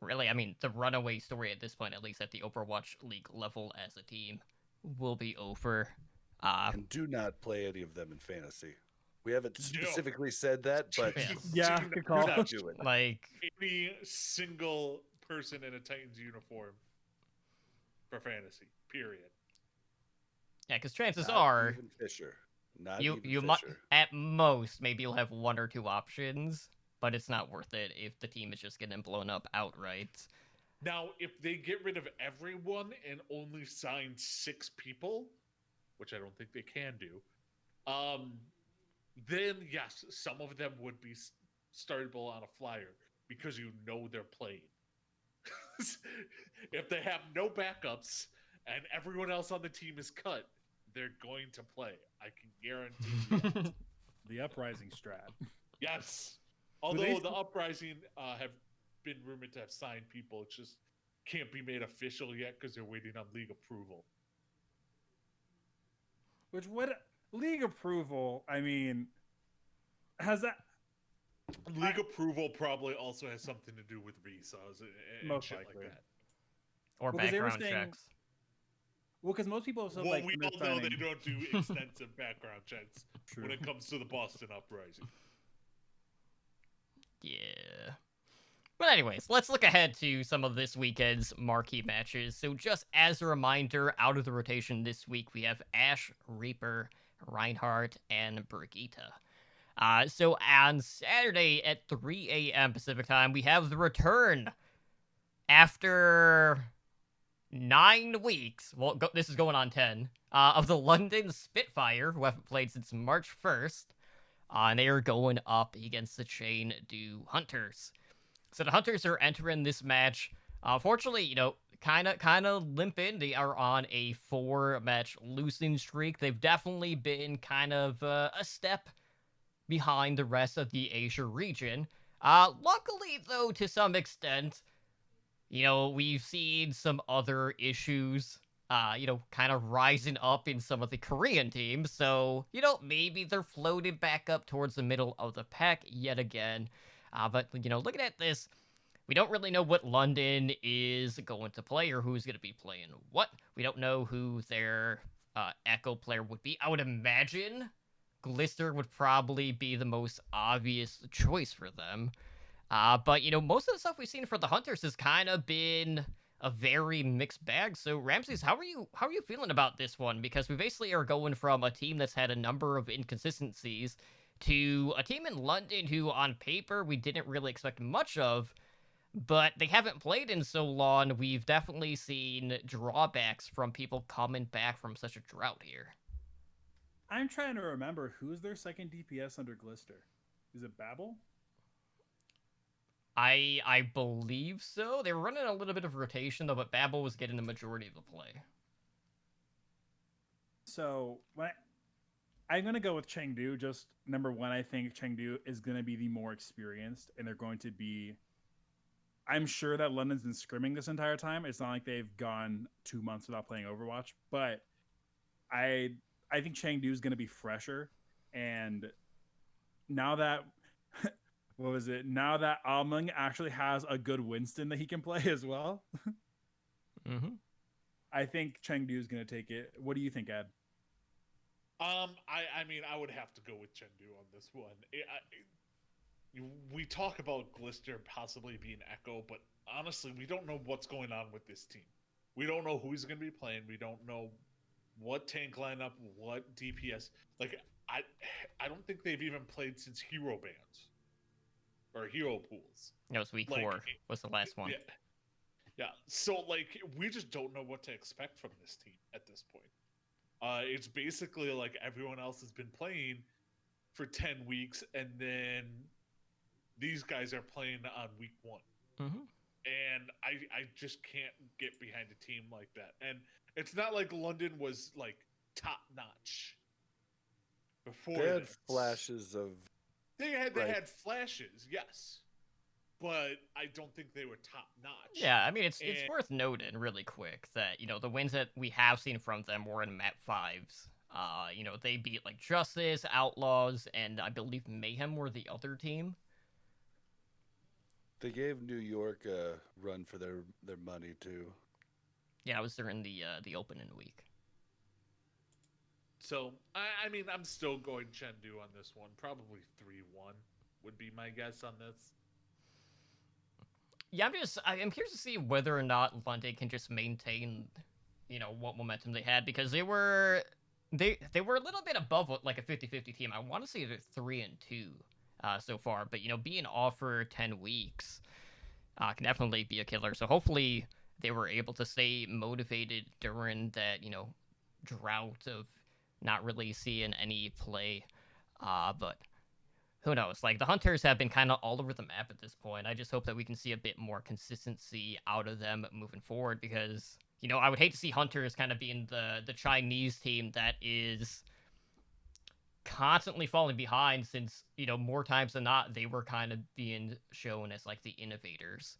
really, I mean, the runaway story at this point, at least at the Overwatch League level as a team, will be over. And do not play any of them in fantasy. We haven't specifically said that, but Yeah, do good call. not do it. Like, Any single person in a Titans uniform for fantasy, period. yeah, because chances Not are even Fisher. Not you even might Fisher. at most maybe you'll have one or two options, but it's not worth it if the team is just getting blown up outright. Now, if they get rid of everyone and only sign 6 people, which I don't think they can do, then yes, some of them would be startable on a flyer because they're playing. If they have no backups and everyone else on the team is cut, they're going to play. I can guarantee that. The Uprising strat. Yes. Although the Uprising have been rumored to have signed people, it just can't be made official yet because they're waiting on league approval. Which would league approval? I mean, has that League approval probably also has something to do with visas and Most shit likely. like that. Or Well, 'cause they were background saying- checks. well, because most people have said Well, like we when they're all know they signing- don't do extensive background checks True. when it comes to the Boston Uprising. Yeah. But anyways, let's look ahead to some of this weekend's marquee matches. So just as a reminder, out of the rotation this week, we have Ashe, Reaper, Reinhardt, and Brigitte. So on Saturday at 3 a.m. Pacific time, we have the return after 9 weeks. Well, this is going on 10. Of the London Spitfire, who haven't played since March 1st. And they are going up against the Chengdu Hunters. So the Hunters are entering this match. Fortunately, kind of limping. They are on a 4-match losing streak. They've definitely been kind of a step behind the rest of the Asia region. Luckily, though, to some extent, we've seen some other issues, kind of rising up in some of the Korean teams. So, maybe they're floating back up towards the middle of the pack yet again. But, looking at this, we don't really know what London is going to play or who's going to be playing what. We don't know who their Echo player would be. I would imagine Glister would probably be the most obvious choice for them. But most of the stuff we've seen for the Hunters has kind of been a very mixed bag. So Ramses, how are you feeling about this one? Because we basically are going from a team that's had a number of inconsistencies to a team in London who, on paper, we didn't really expect much of, but they haven't played in so long. We've definitely seen drawbacks from people coming back from such a drought here. I'm trying to remember who's their second DPS under Glister. Is it Babel? I believe so. They were running a little bit of rotation though, but Babel was getting the majority of the play. So I'm gonna go with Chengdu. Just number one, I think Chengdu is gonna be the more experienced, and they're going to be. I'm sure that London's been scrimming this entire time. It's not like they've gone 2 months without playing Overwatch, but I think Chengdu is gonna be fresher, and now that. What was it? Now that Almung actually has a good Winston that he can play as well. Mm-hmm. I think Chengdu is going to take it. What do you think, Ed? I mean, I would have to go with Chengdu on this one. We talk about Glister possibly being Echo, but honestly, we don't know what's going on with this team. We don't know who he's going to be playing. We don't know what tank lineup, what DPS. Like, I don't think they've even played since Hero Bands. Or hero pools. No, it's week 4 was the last one. Yeah. So we just don't know what to expect from this team at this point. It's basically like everyone else has been playing for 10 weeks, and then these guys are playing on week 1. Mm-hmm. And I just can't get behind a team like that. And it's not like London was top notch before. They had flashes of. They had flashes, yes, but I don't think they were top notch. Yeah, I mean it's worth noting really quick that the wins that we have seen from them were in map 5s. They beat Justice, Outlaws, and I believe Mayhem were the other team. They gave New York a run for their money too. Yeah, it was during the opening week. So, I mean, I'm still going Chengdu on this one. Probably 3-1 would be my guess on this. Yeah, I'm curious to see whether or not London can just maintain, what momentum they had, because they were a little bit above a 50-50 team. I want to say they're 3-2 so far, but being off for 10 weeks can definitely be a killer. So hopefully they were able to stay motivated during that, drought of not really seeing any play, but who knows? The Hunters have been kind of all over the map at this point. I just hope that we can see a bit more consistency out of them moving forward, because I would hate to see Hunters kind of being the Chinese team that is constantly falling behind, since more times than not they were kind of being shown as the innovators.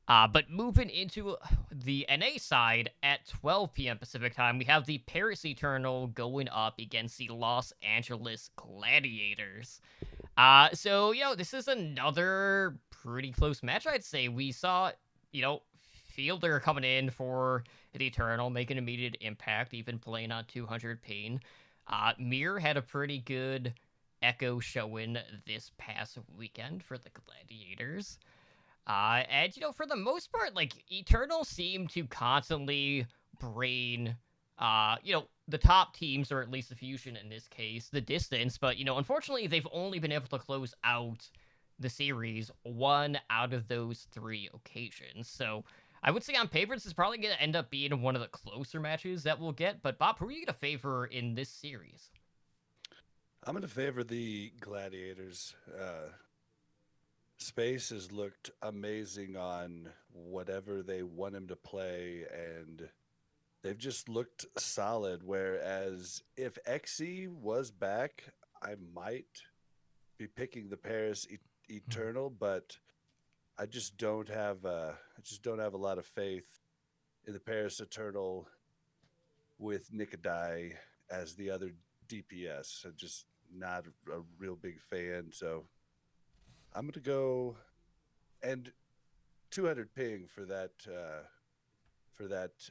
But moving into the NA side, at 12 p.m. Pacific time, we have the Paris Eternal going up against the Los Angeles Gladiators. So, this is another pretty close match, I'd say. We saw, Fielder coming in for the Eternal, making immediate impact, even playing on 200 ping. Mir had a pretty good Echo showing this past weekend for the Gladiators. And, for the most part, Eternal seem to constantly brain, the top teams, or at least the Fusion in this case, the distance. But, unfortunately, they've only been able to close out the series 1 out of those 3 occasions. So I would say on paper, this is probably going to end up being one of the closer matches that we'll get. But, Bob, who are you going to favor in this series? I'm going to favor the Gladiators. Space has looked amazing on whatever they want him to play, and they've just looked solid. Whereas if Xe was back, I might be picking the Paris Eternal, but I just don't have a lot of faith in the Paris Eternal with Nicodai as the other DPS. I'm just not a real big fan, so I'm going to go and 200 ping for that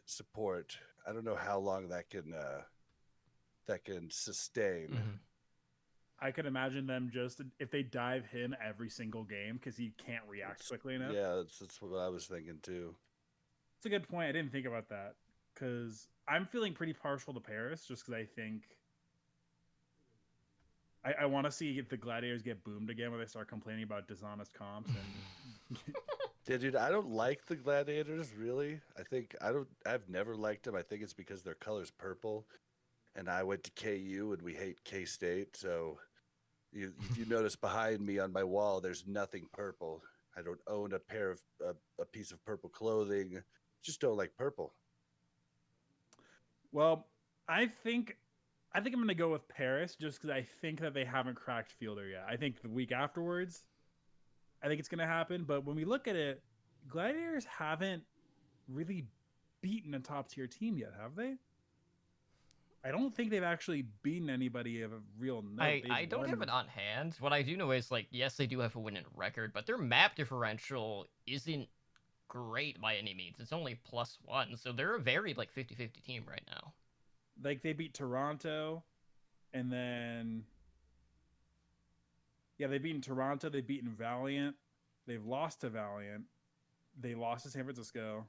support. I don't know how long that can that can sustain. Mhm. I could imagine them just if they dive him every single game because he can't react quickly enough. Yeah, that's what I was thinking too. It's a good point. I didn't think about that because I'm feeling pretty partial to Paris just because I think I want to see the Gladiators get boomed again where they start complaining about dishonest comps and Yeah, dude, I don't like the Gladiators really. I've never liked them. I think it's because their color's purple, and I went to KU and we hate K State. So if you notice behind me on my wall, there's nothing purple. I don't own a piece of purple clothing. Just don't like purple. well, I think I'm gonna go with Paris just because I think that they haven't cracked Fielder yet. I think the week afterwards, I think it's gonna happen. But when we look at it, Gladiators haven't really beaten a top tier team yet, have they? I don't think they've actually beaten anybody of a real note. I don't have it on hand. What I do know is, like, yes, they do have a winning record, but their map differential isn't great by any means. It's only +1, so they're a very, like, 50-50 team right now. Like, they beat Toronto, and then... Yeah, they've beaten Toronto, they've beaten Valiant, they've lost to Valiant, they lost to San Francisco,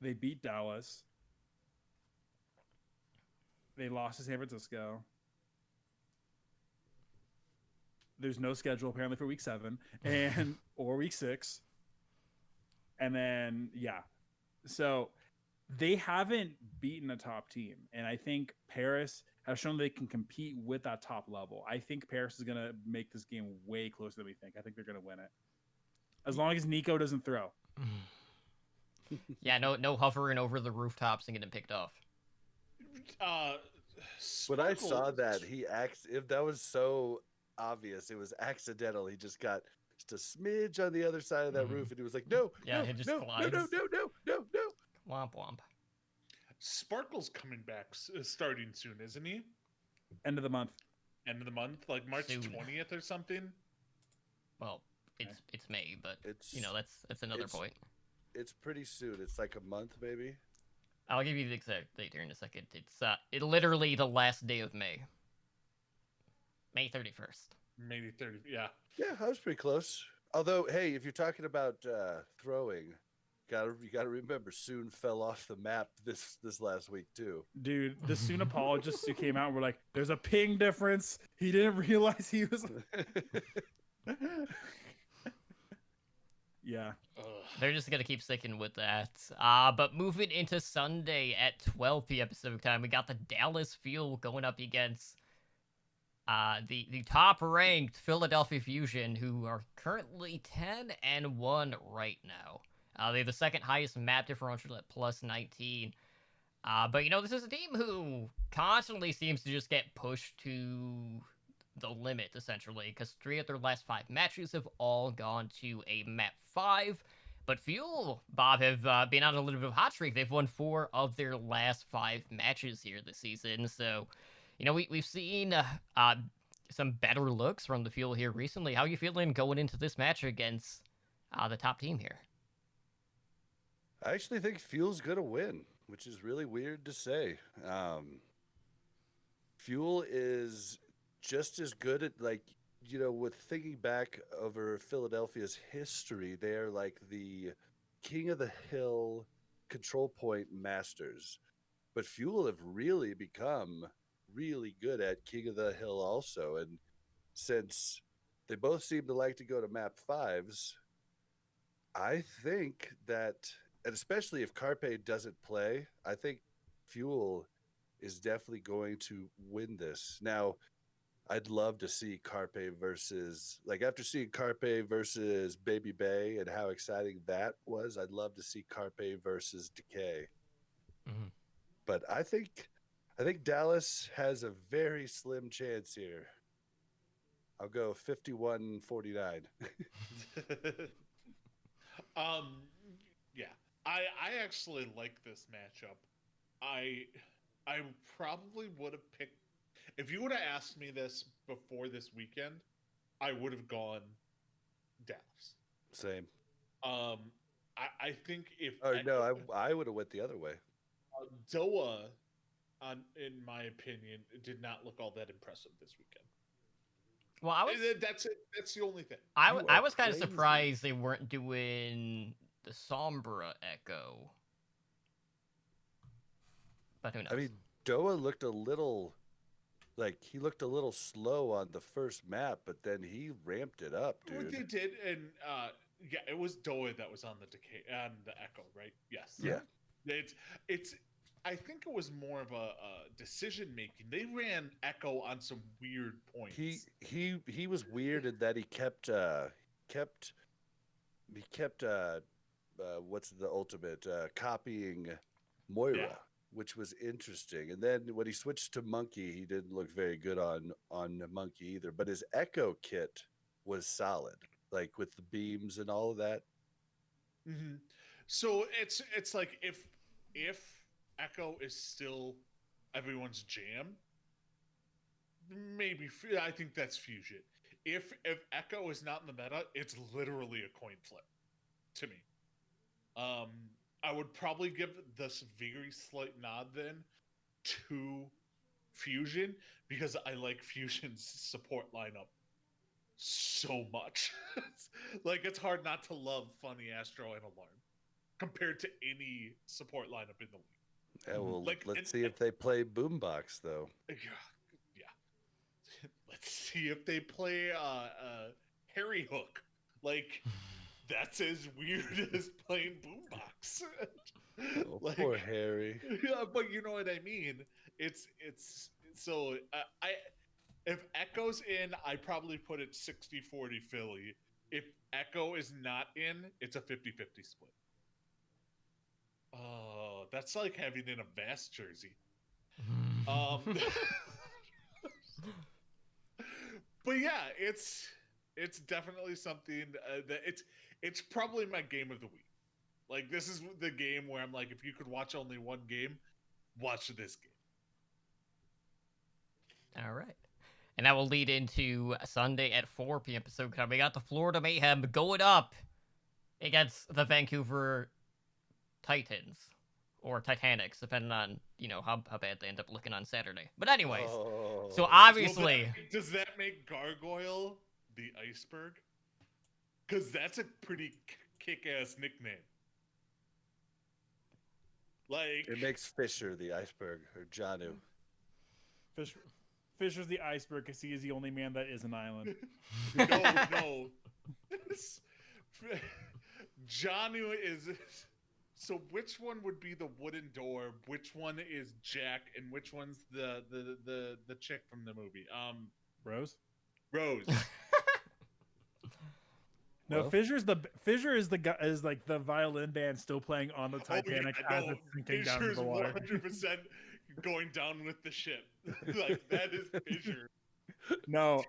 they beat Dallas, they lost to San Francisco. There's no schedule apparently for week 7 and or week 6. And then so they haven't beaten a top team, and I think Paris has shown they can compete with that top level. I think Paris is gonna make this game way closer than we think. I think they're gonna win it as long as Nico doesn't throw. Yeah, no hovering over the rooftops and getting picked off. When I saw that, if that was so obvious, it was accidental. He just got just a smidge on the other side of that roof, and he was like, "No, Yeah, no, he just no, glides. no, no, no, no, no." Womp womp. Sparkle's coming back starting soon, isn't he? End of the month. End of the month, like March Soon. 20th or something. Well, it's May, but It's that's another it's- point. It's pretty soon. It's like a month, maybe. I'll give you the exact date here in a second. It's literally the last day of May. May 31st. Maybe 30. Yeah. Yeah, I was pretty close. Although, hey, if you're talking about throwing, you gotta remember, Soon fell off the map this last week too. Dude, the Soon apologists who came out were like, there's a ping difference. He didn't realize he was... Yeah. Ugh. They're just gonna keep sticking with that. But moving into Sunday at 12 p.m. Pacific time, we got the Dallas Fuel going up against the top ranked Philadelphia Fusion, who are currently 10-1 right now. They have the second highest map differential at +19. But this is a team who constantly seems to just get pushed to the limit, essentially, because 3 of their last 5 matches have all gone to a map 5. But Fuel, Bob, have been on a little bit of a hot streak. They've won 4 of their last 5 matches here this season. So, we've seen some better looks from the Fuel here recently. How are you feeling going into this match against the top team here? I actually think Fuel's gonna win, which is really weird to say. Fuel is just as good at, with thinking back over Philadelphia's history, they're like the king of the hill control point masters. But Fuel have really become really good at king of the hill also. And since they both seem to like to go to map 5s, I think that, and especially if Carpe doesn't play, I think Fuel is definitely going to win this. Now, I'd love to see Carpe versus, after seeing Carpe versus Baby Bay and how exciting that was, I'd love to see Carpe versus Decay. Mhm. But I think Dallas has a very slim chance here. I'll go 51-49. Yeah. I actually like this matchup. I probably would have picked, if you would have asked me this before this weekend, I would have gone Dallas. Same. I think if Oh no, I would have went the other way. Doa in my opinion, did not look all that impressive this weekend. Well, I was That's it. That's the only thing. I You I are was kind of crazy. surprised they weren't doing the Sombra Echo. But who knows? I mean, Doa looked a little slow on the first map, but then he ramped it up, What they dude. did, and yeah, it was Doa that was on the Echo, right? Yes. Yeah. It's. I think it was more of a decision making. They ran Echo on some weird points. He was weird in that he kept what's the ultimate copying Moira, Yeah. which was interesting. And then when he switched to Monkey, he didn't look very good on Monkey either. But his Echo kit was solid, like with the beams and all of that. Mm-hmm. So it's like if Echo is still everyone's jam, maybe I think that's Fusion. If Echo is not in the meta, it's literally a coin flip to me. I would probably give this very slight nod then to Fusion because I like Fusion's support lineup so much. Like it's hard not to love Funny, Astro, and Alarm compared to any support lineup in the league. Yeah, well, Like, let's see if they play Boombox though. Yeah. Let's see if they play Harry Hook. Like that's as weird as playing Boombox. Oh, poor Harry. Yeah, but you know what I mean. It's so I if Echo's in, I probably put it 60-40 Philly. If Echo is not in, it's a 50-50 split. Oh, that's like having in a Vast jersey. But yeah, it's definitely something that it's probably my game of the week. Like this is the game where I'm like, if you could watch only one game, watch this game. All right. And that will lead into Sunday at 4 p.m. Pacific time. We got the Florida Mayhem going up against the Vancouver Titans. Or Titanics, depending on, how bad they end up looking on Saturday. But anyways, so obviously... Well, does that make Gargoyle the iceberg? Because that's a pretty kick-ass nickname. Like... It makes Fisher the iceberg, or Janu. Fisher's the iceberg because he is the only man that is an island. No. Janu is... So which one would be the wooden door? Which one is Jack, and which one's the chick from the movie? Rose. No, Well, Fisher is the guy is like the violin band still playing on the Titanic as it's sinking down into the water. 100% going down with the ship. Like that is Fisher. No,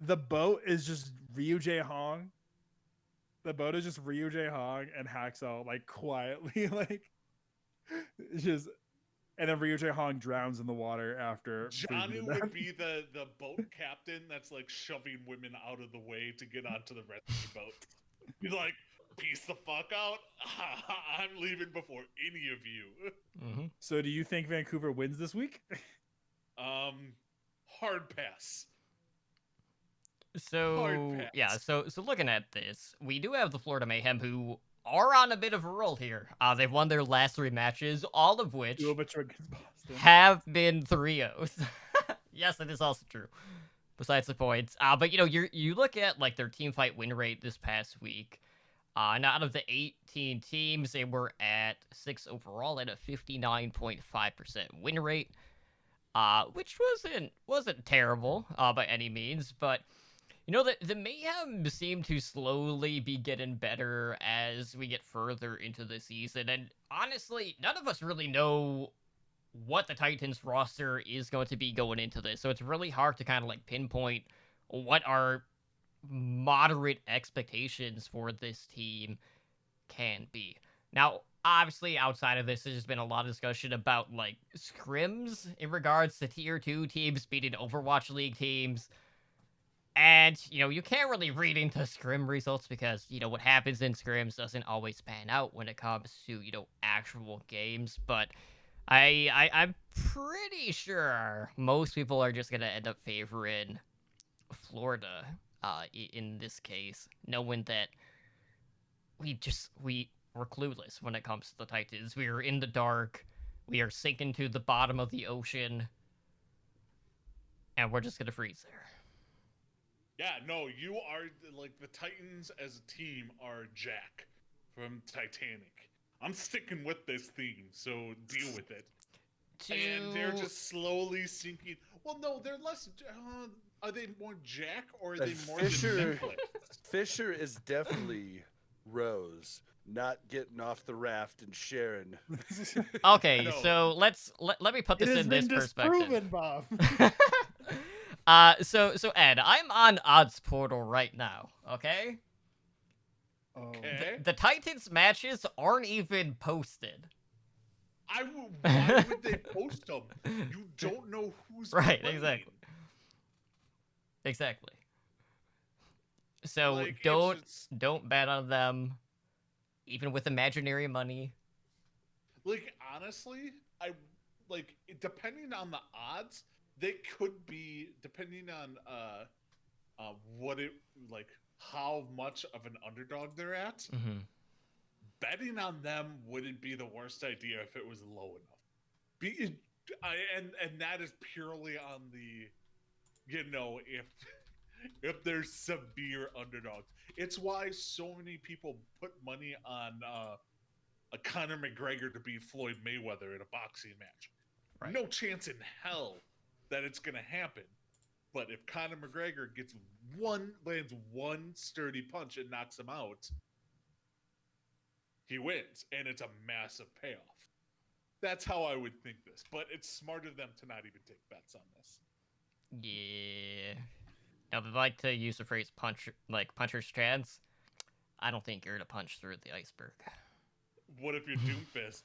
the boat is just Ryu Jae Hong. The boat is just Ryu Jae Hong and Hacksaw like quietly like just, and then Ryu Jae Hong drowns in the water after. Janu would be the boat captain that's like shoving women out of the way to get onto the rescue boat. He's like, peace the fuck out. I'm leaving before any of you. Mm-hmm. So do you think Vancouver wins this week? Hard pass. So yeah, so looking at this, we do have the Florida Mayhem who are on a bit of a roll here. They've won their last 3 matches, all of which have been 3-0s. Yes, that is also true. Besides the points, but you look at like their team fight win rate this past week. Now out of the 18 teams, they were at 6 overall at a 59.5% win rate, which wasn't terrible by any means, but. The Mayhem seem to slowly be getting better as we get further into the season. And honestly, none of us really know what the Titans roster is going to be going into this. So it's really hard to kind of like pinpoint what our moderate expectations for this team can be. Now, obviously, outside of this, there's been a lot of discussion about like scrims in regards to tier 2 teams beating Overwatch League teams. And, you can't really read into scrim results because, what happens in scrims doesn't always pan out when it comes to, actual games. But I'm pretty sure most people are just gonna end up favoring Florida in this case, knowing that we're clueless when it comes to the Titans. We are in the dark. We are sinking to the bottom of the ocean, and we're just gonna freeze there. Yeah, no, you are like the Titans as a team are Jack from Titanic. I'm sticking with this theme, so deal with it. And they're just slowly sinking. Well, no, they're less. Are they more Jack or are they more Fisher? Netflix? Fisher is definitely Rose, not getting off the raft and Sharon. Okay, No. so let me put It this has in been this perspective. disproven, Bob. So Ed, I'm on Odds Portal right now. Okay. Okay. The Titans matches aren't even posted. Why would they post them? You don't know who's Right, playing. exactly. So Like, it's don't just- bet on them, even with imaginary money. Like, honestly, depending on the odds, they could be depending on what it like how much of an underdog they're at. Mm-hmm. Betting on them wouldn't be the worst idea if it was low enough. And that is purely on the, if there's severe underdogs. It's why so many people put money on a Conor McGregor to beat Floyd Mayweather in a boxing match. Right. No chance in hell that it's gonna happen. But if Conor McGregor lands one sturdy punch and knocks him out, he wins, and it's a massive payoff. That's how I would think this, but it's smart of them to not even take bets on this. Yeah. Now they like to use the phrase puncher's chance. I don't think you're gonna punch through the iceberg. What if you're Doomfist?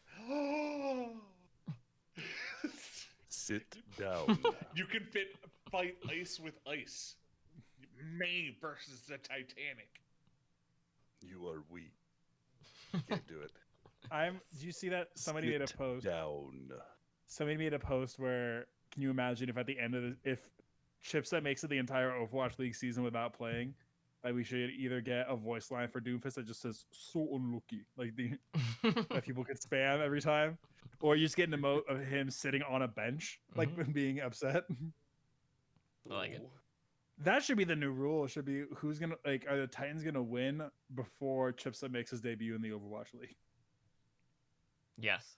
Sit down. You can fight ice with ice. May versus the Titanic. You are weak. Can't do it. Do you see that somebody made a Sit post? down. Somebody made a post where, can you imagine if at the end of if Chipset makes it the entire Overwatch League season without playing, like we should either get a voice line for Doomfist that just says "so unlucky," like that people could spam every time, or you just get an emote of him sitting on a bench, like being upset. I like it. That should be the new rule. It should be who's gonna are the Titans gonna win before Chipset makes his debut in the Overwatch League? Yes.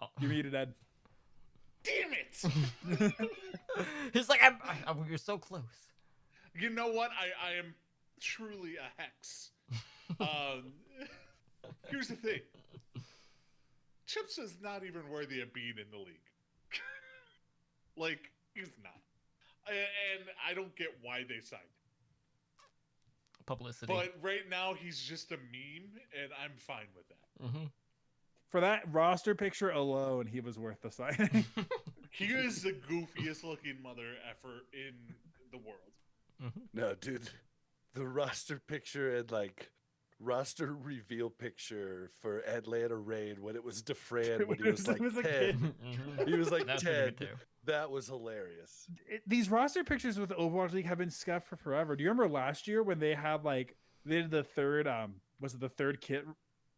Oh. You're muted, Ed. Damn it! He's like, you're so close. You know what? I am truly a hex. Here's the thing. Chips is not even worthy of being in the league. Like, he's not. And I don't get why they signed him. Publicity. But right now, he's just a meme, and I'm fine with that. Mm-hmm. For that roster picture alone, he was worth the signing. He is the goofiest looking mother effer in the world. Mm-hmm. No, dude. The roster picture and roster reveal picture for Atlanta Raid when it was DeFran when he was like 10. Mm-hmm. He was like That's 10. pretty good too. That was hilarious. These roster pictures with the Overwatch League have been scuffed for forever. Do you remember last year when they had they did the third was it the third kit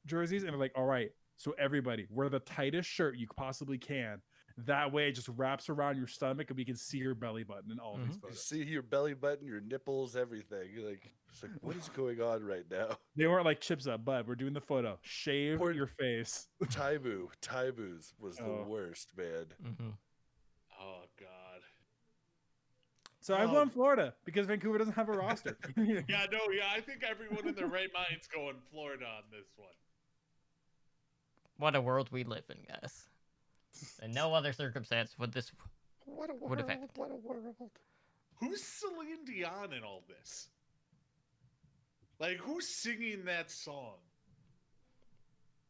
jerseys, and they're like, all right, so everybody wear the tightest shirt you possibly can. That way it just wraps around your stomach and we can see your belly button in all these You photos. see your belly button, your nipples, everything. It's like, what is going on right now? They weren't like Chips Up, bud. We're doing the photo. Shave Poor- your face. Taibu's was the Oh. worst, man. Mm-hmm. Oh, God. So I'm going Florida because Vancouver doesn't have a roster. I think everyone in their right mind's going Florida on this one. What a world we live in, guys. In no other circumstance would this What a would have happened. What a world. Who's Celine Dion in all this? Like, who's singing that song?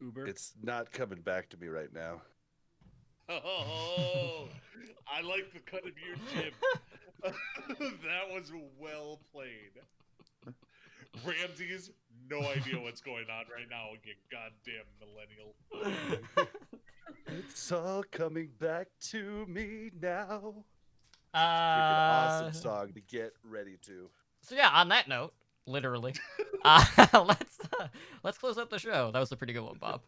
Uber. It's not coming back to me right now. Oh, I like the cut of your jib. That was well played. Ramses, no idea what's going on right now. You goddamn millennial. It's all coming back to me now. Freaking Uh, awesome song to get ready to. So yeah, on that note, literally, let's close up the show. That was a pretty good one, Bob.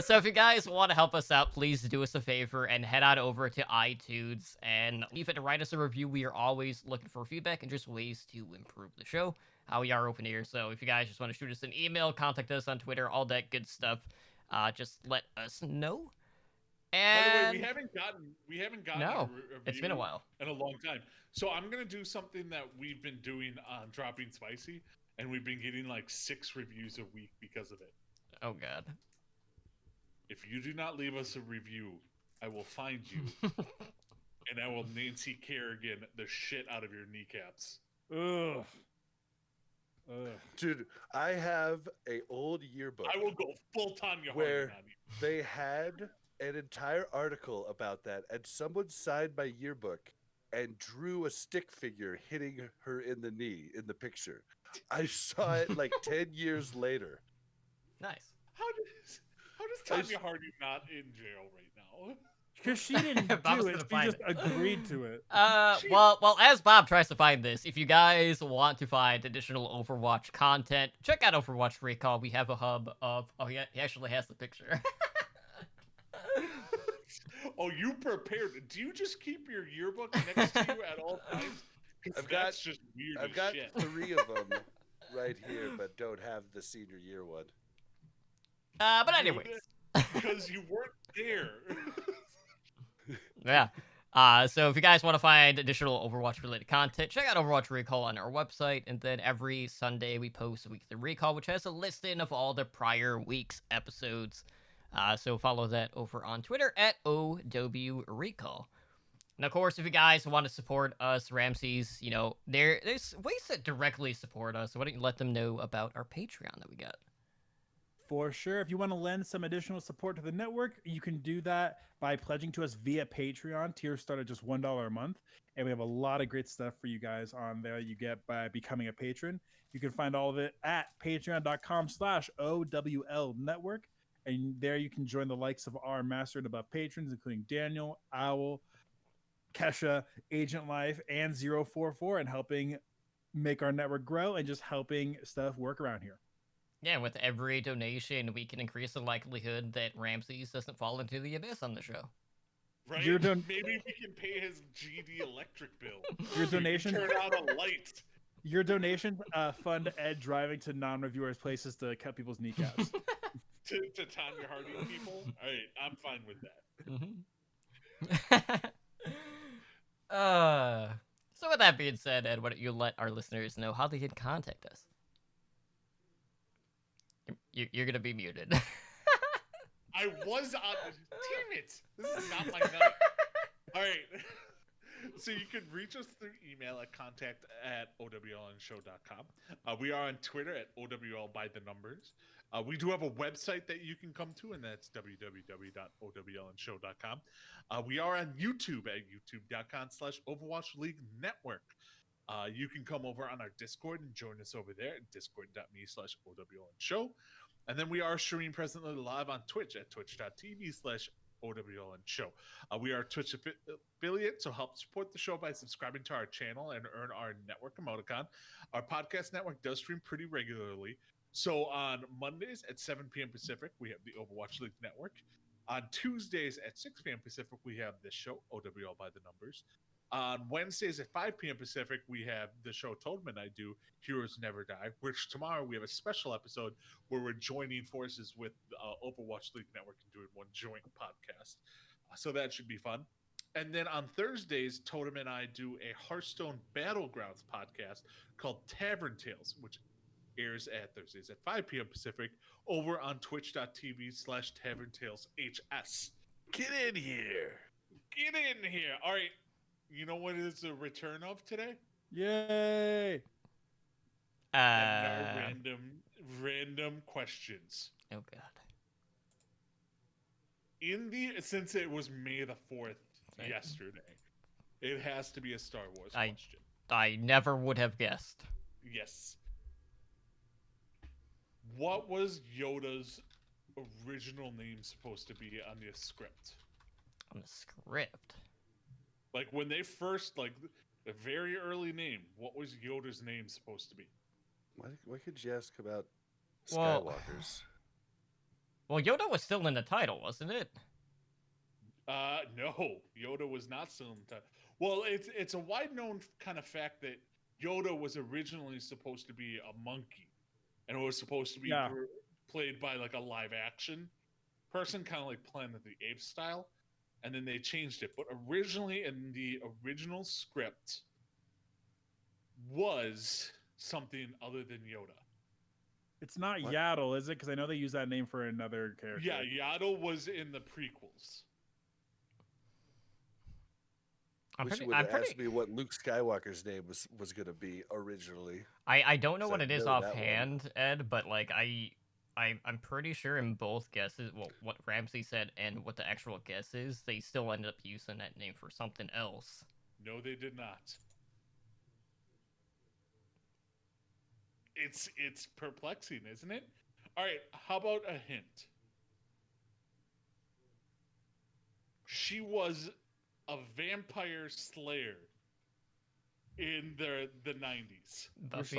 So if you guys want to help us out, please do us a favor and head on over to iTunes and leave it to write us a review. We are always looking for feedback and just ways to improve the show. We are open here, so if you guys just want to shoot us an email, contact us on Twitter, all that good stuff, just let us know. By And the way, we haven't gotten no, a review it's been a while. in a long time. So I'm gonna do something that we've been doing on Dropping Spicy, and we've been getting like 6 reviews a week because of it. Oh god. If you do not leave us a review, I will find you, and I will Nancy Kerrigan the shit out of your kneecaps. Ugh. Dude, I have a old yearbook I will go full Tanya Where- Harding on you. they had an entire article about that, and someone signed my yearbook and drew a stick figure hitting her in the knee in the picture. I saw it like 10 years later. Nice. How does Tanya Harding not in jail right now? Because she didn't Bob was do it. gonna She find just it. agreed to it. Well, as Bob tries to find this, if you guys want to find additional Overwatch content, check out Overwatch Recall. We have a hub of. Oh, yeah, he actually has the picture. Oh, you prepared? Do you just keep your yearbook next to you at all times? 'Cause I've got- that's just weird I've as got shit. 3 of them right here, but don't have the senior year one. But anyways, Because you weren't there. yeah. So if you guys want to find additional Overwatch-related content, check out Overwatch Recall on our website, and then every Sunday we post a weekly recall, which has a listing of all the prior week's episodes. So follow that over on Twitter at OW Recall. And of course, if you guys want to support us, Ramses, there's ways to directly support us. So why don't you let them know about our Patreon that we got? For sure. If you want to lend some additional support to the network, you can do that by pledging to us via Patreon. Tiers start at just $1 a month. And we have a lot of great stuff for you guys on there you get by becoming a patron. You can find all of it at patreon.com/OWL network. And there you can join the likes of our master and above patrons, including Daniel, Owl, Kesha, Agent Life, and 044, and helping make our network grow and just helping stuff work around here. Yeah, with every donation, we can increase the likelihood that Ramses doesn't fall into the abyss on the show. Right? You're done- Maybe we can pay his GD electric bill. Your We can donation, turn out a light. your donation fund Ed driving to non-reviewers' places to cut people's kneecaps. to Tanya Harding people. All right, I'm fine with that. So with that being said, Ed, why don't you let our listeners know how they can contact us? You're gonna be muted. I was on. Damn it! This is not my night. All right. So you can reach us through email at contact@owlnshow.com. We are on Twitter at OWL by the numbers. We do have a website that you can come to, and that's www.owlnshow.com. We are on YouTube at youtube.com/Overwatch League Network. You can come over on our Discord and join us over there at discord.me/OWLnshow. And then we are streaming presently live on Twitch at twitch.tv/OWLnshow. We are a Twitch affiliate, so help support the show by subscribing to our channel and earn our network emoticon. Our podcast network does stream pretty regularly. So on Mondays at 7 p.m. Pacific, we have the Overwatch League Network. On Tuesdays at 6 p.m. Pacific, we have this show, OWL by the numbers. On Wednesdays at 5 p.m. Pacific, we have the show Totem and I do, Heroes Never Die, which tomorrow we have a special episode where we're joining forces with Overwatch League Network and doing one joint podcast. So that should be fun. And then on Thursdays, Totem and I do a Hearthstone Battlegrounds podcast called Tavern Tales, which airs at Thursdays at 5 p.m. Pacific over on twitch.tv/Tavern Tales HS. Get in here. Get in here. All right. You know what is the return of today? Yay! Random questions. Oh god. Since it was May the 4th Right. yesterday, it has to be a Star Wars I- question. I never would have guessed. Yes. What was Yoda's original name supposed to be on the script? On the script. Like when they first, like the very early name, what was Yoda's name supposed to be? Why could you ask about Well- Skywalkers? Well, Yoda was still in the title, wasn't it? No, Yoda was not still in the title. Well, it's a wide known kind of fact that Yoda was originally supposed to be a monkey, and it was supposed to be Yeah. played by like a live action person, kind of like Planet of the Apes style, and then they changed it. But originally, in the original script, was something other than Yoda. It's not What? Yaddle, is it? Because I know they use that name for another character. Yeah, Yaddle was in the prequels. I'm Wish pretty. you would I'm have asked pretty. me what Luke Skywalker's name was going to be originally. I don't know So what I it is know that one. offhand, Ed, but like I'm pretty sure in both guesses, well, what Ramsey said and what the actual guess is, they still ended up using that name for something else. No, they did not. It's perplexing, isn't it? All right, how about a hint? She was a vampire slayer in the 90s. Buffy.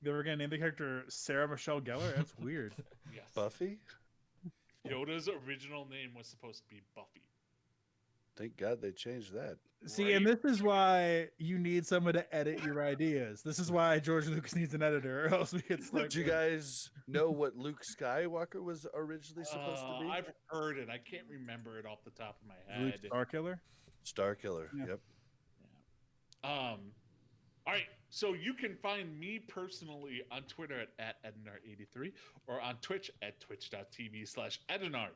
They were gonna name the character Sarah Michelle Gellar. That's weird. Yes. Buffy? Yoda's original name was supposed to be Buffy. Thank God they changed that. See, and this is why you need someone to edit your ideas. This is why George Lucas needs an editor, or else we get stuck. Do you guys know what Luke Skywalker was originally supposed to be? I've heard it. I can't remember it off the top of my Luke head. Starkiller? Starkiller. Yeah. Yep. All right. So you can find me personally on Twitter at Edinar83 or on Twitch at twitch.tv/Edinar.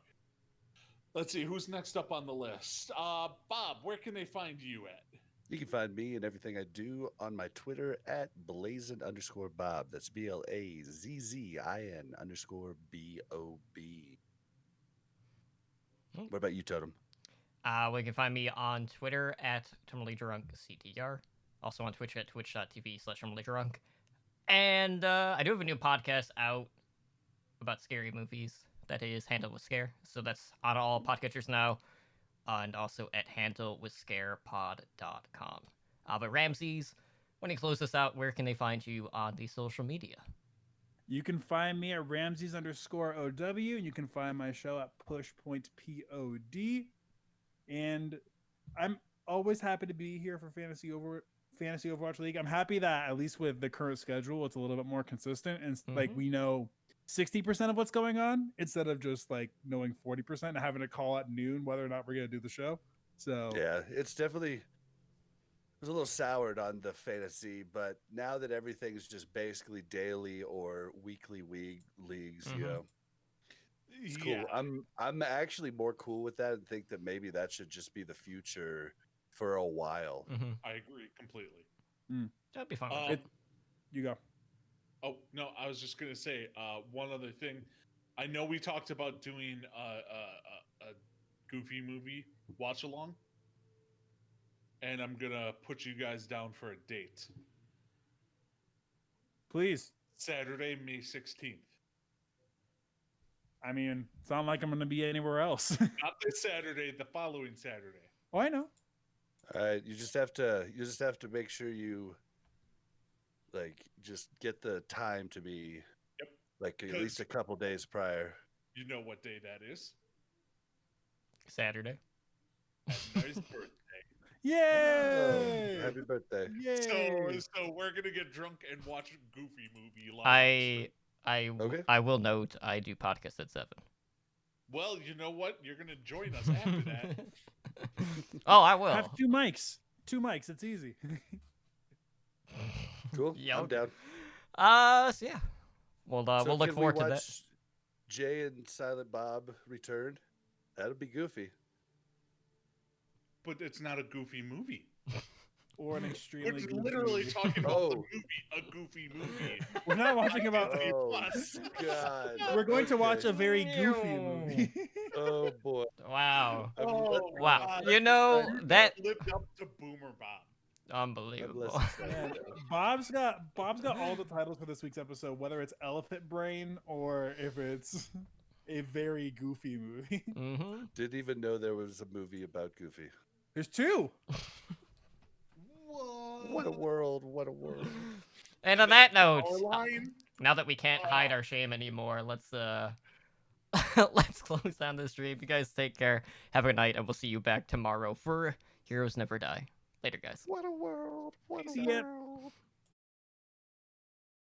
Let's see who's next up on the list. Bob, where can they find you at? You can find me and everything I do on my Twitter at blazin_Bob. That's BLAZZIN_BOB. What about you, Totem? We can find me on Twitter at TerminallyDrunkCTR. Also on Twitch at twitch.tv/TerminallyDrunk. And I do have a new podcast out about scary movies. That is Handle with Scare. So that's on all podcatchers now. And also at handlewithscarepod.com. But Ramses, when you close this out, where can they find you on the social media? You can find me at Ramses_OW, and you can find my show at PushPointPod. And I'm always happy to be here for Fantasy Overwatch League. I'm happy that at least with the current schedule, it's a little bit more consistent, and like we know 60% of what's going on instead of just like knowing 40% and having to call at noon whether or not we're gonna do the show. So Yeah, it's definitely. It was a little soured on the fantasy, but now that everything's just basically daily or weekly leagues, you know, it's cool. I'm actually more cool with that and think that maybe that should just be the future for a while. I agree completely. That'd be fun. you go. Oh no, I was just gonna say one other thing. I know we talked about doing a Goofy movie watch along, and I'm gonna put you guys down for a date. Please. Saturday, May 16th. I mean, it's not like I'm gonna be anywhere else. Not this Saturday, the following Saturday. Oh, I know. All right, you just have to make sure you like just get the time to be like at least a couple days prior. You know what day that is? Saturday. Nice birthday. Yay! Oh, happy birthday. Yay! So we're gonna get drunk and watch a Goofy movie live. Okay. I will note I do podcast at 7. Well, you know what? You're gonna join us after that. Oh, I will. Have 2 mics. 2 mics. It's easy. Cool. Yeah, I'm okay. down. So yeah. We'll So we'll look can we forward to that. watch Jay and Silent Bob return. That'll be goofy. But it's not a Goofy movie. Or an We're extremely just goofy literally movie. talking about Oh. the movie, a Goofy movie. We're not watching about. Disney Oh, Plus. God. We're going to Okay. watch a very goofy movie. Oh boy. Wow. Oh, Wow. God, You know you that lived up to Boomer Bob. unbelievable. Man, Bob's got all the titles for this week's episode, whether it's Elephant Brain or if it's a very goofy movie. Mm-hmm. Didn't even know there was a movie about Goofy. There's 2. What a world! What a world! And on that note, Our line. now that we can't hide our shame anymore, let's let's close down the stream. You guys take care. Have a good night, and we'll see you back tomorrow for Heroes Never Die. Later, guys. What a world! What a See ya. world!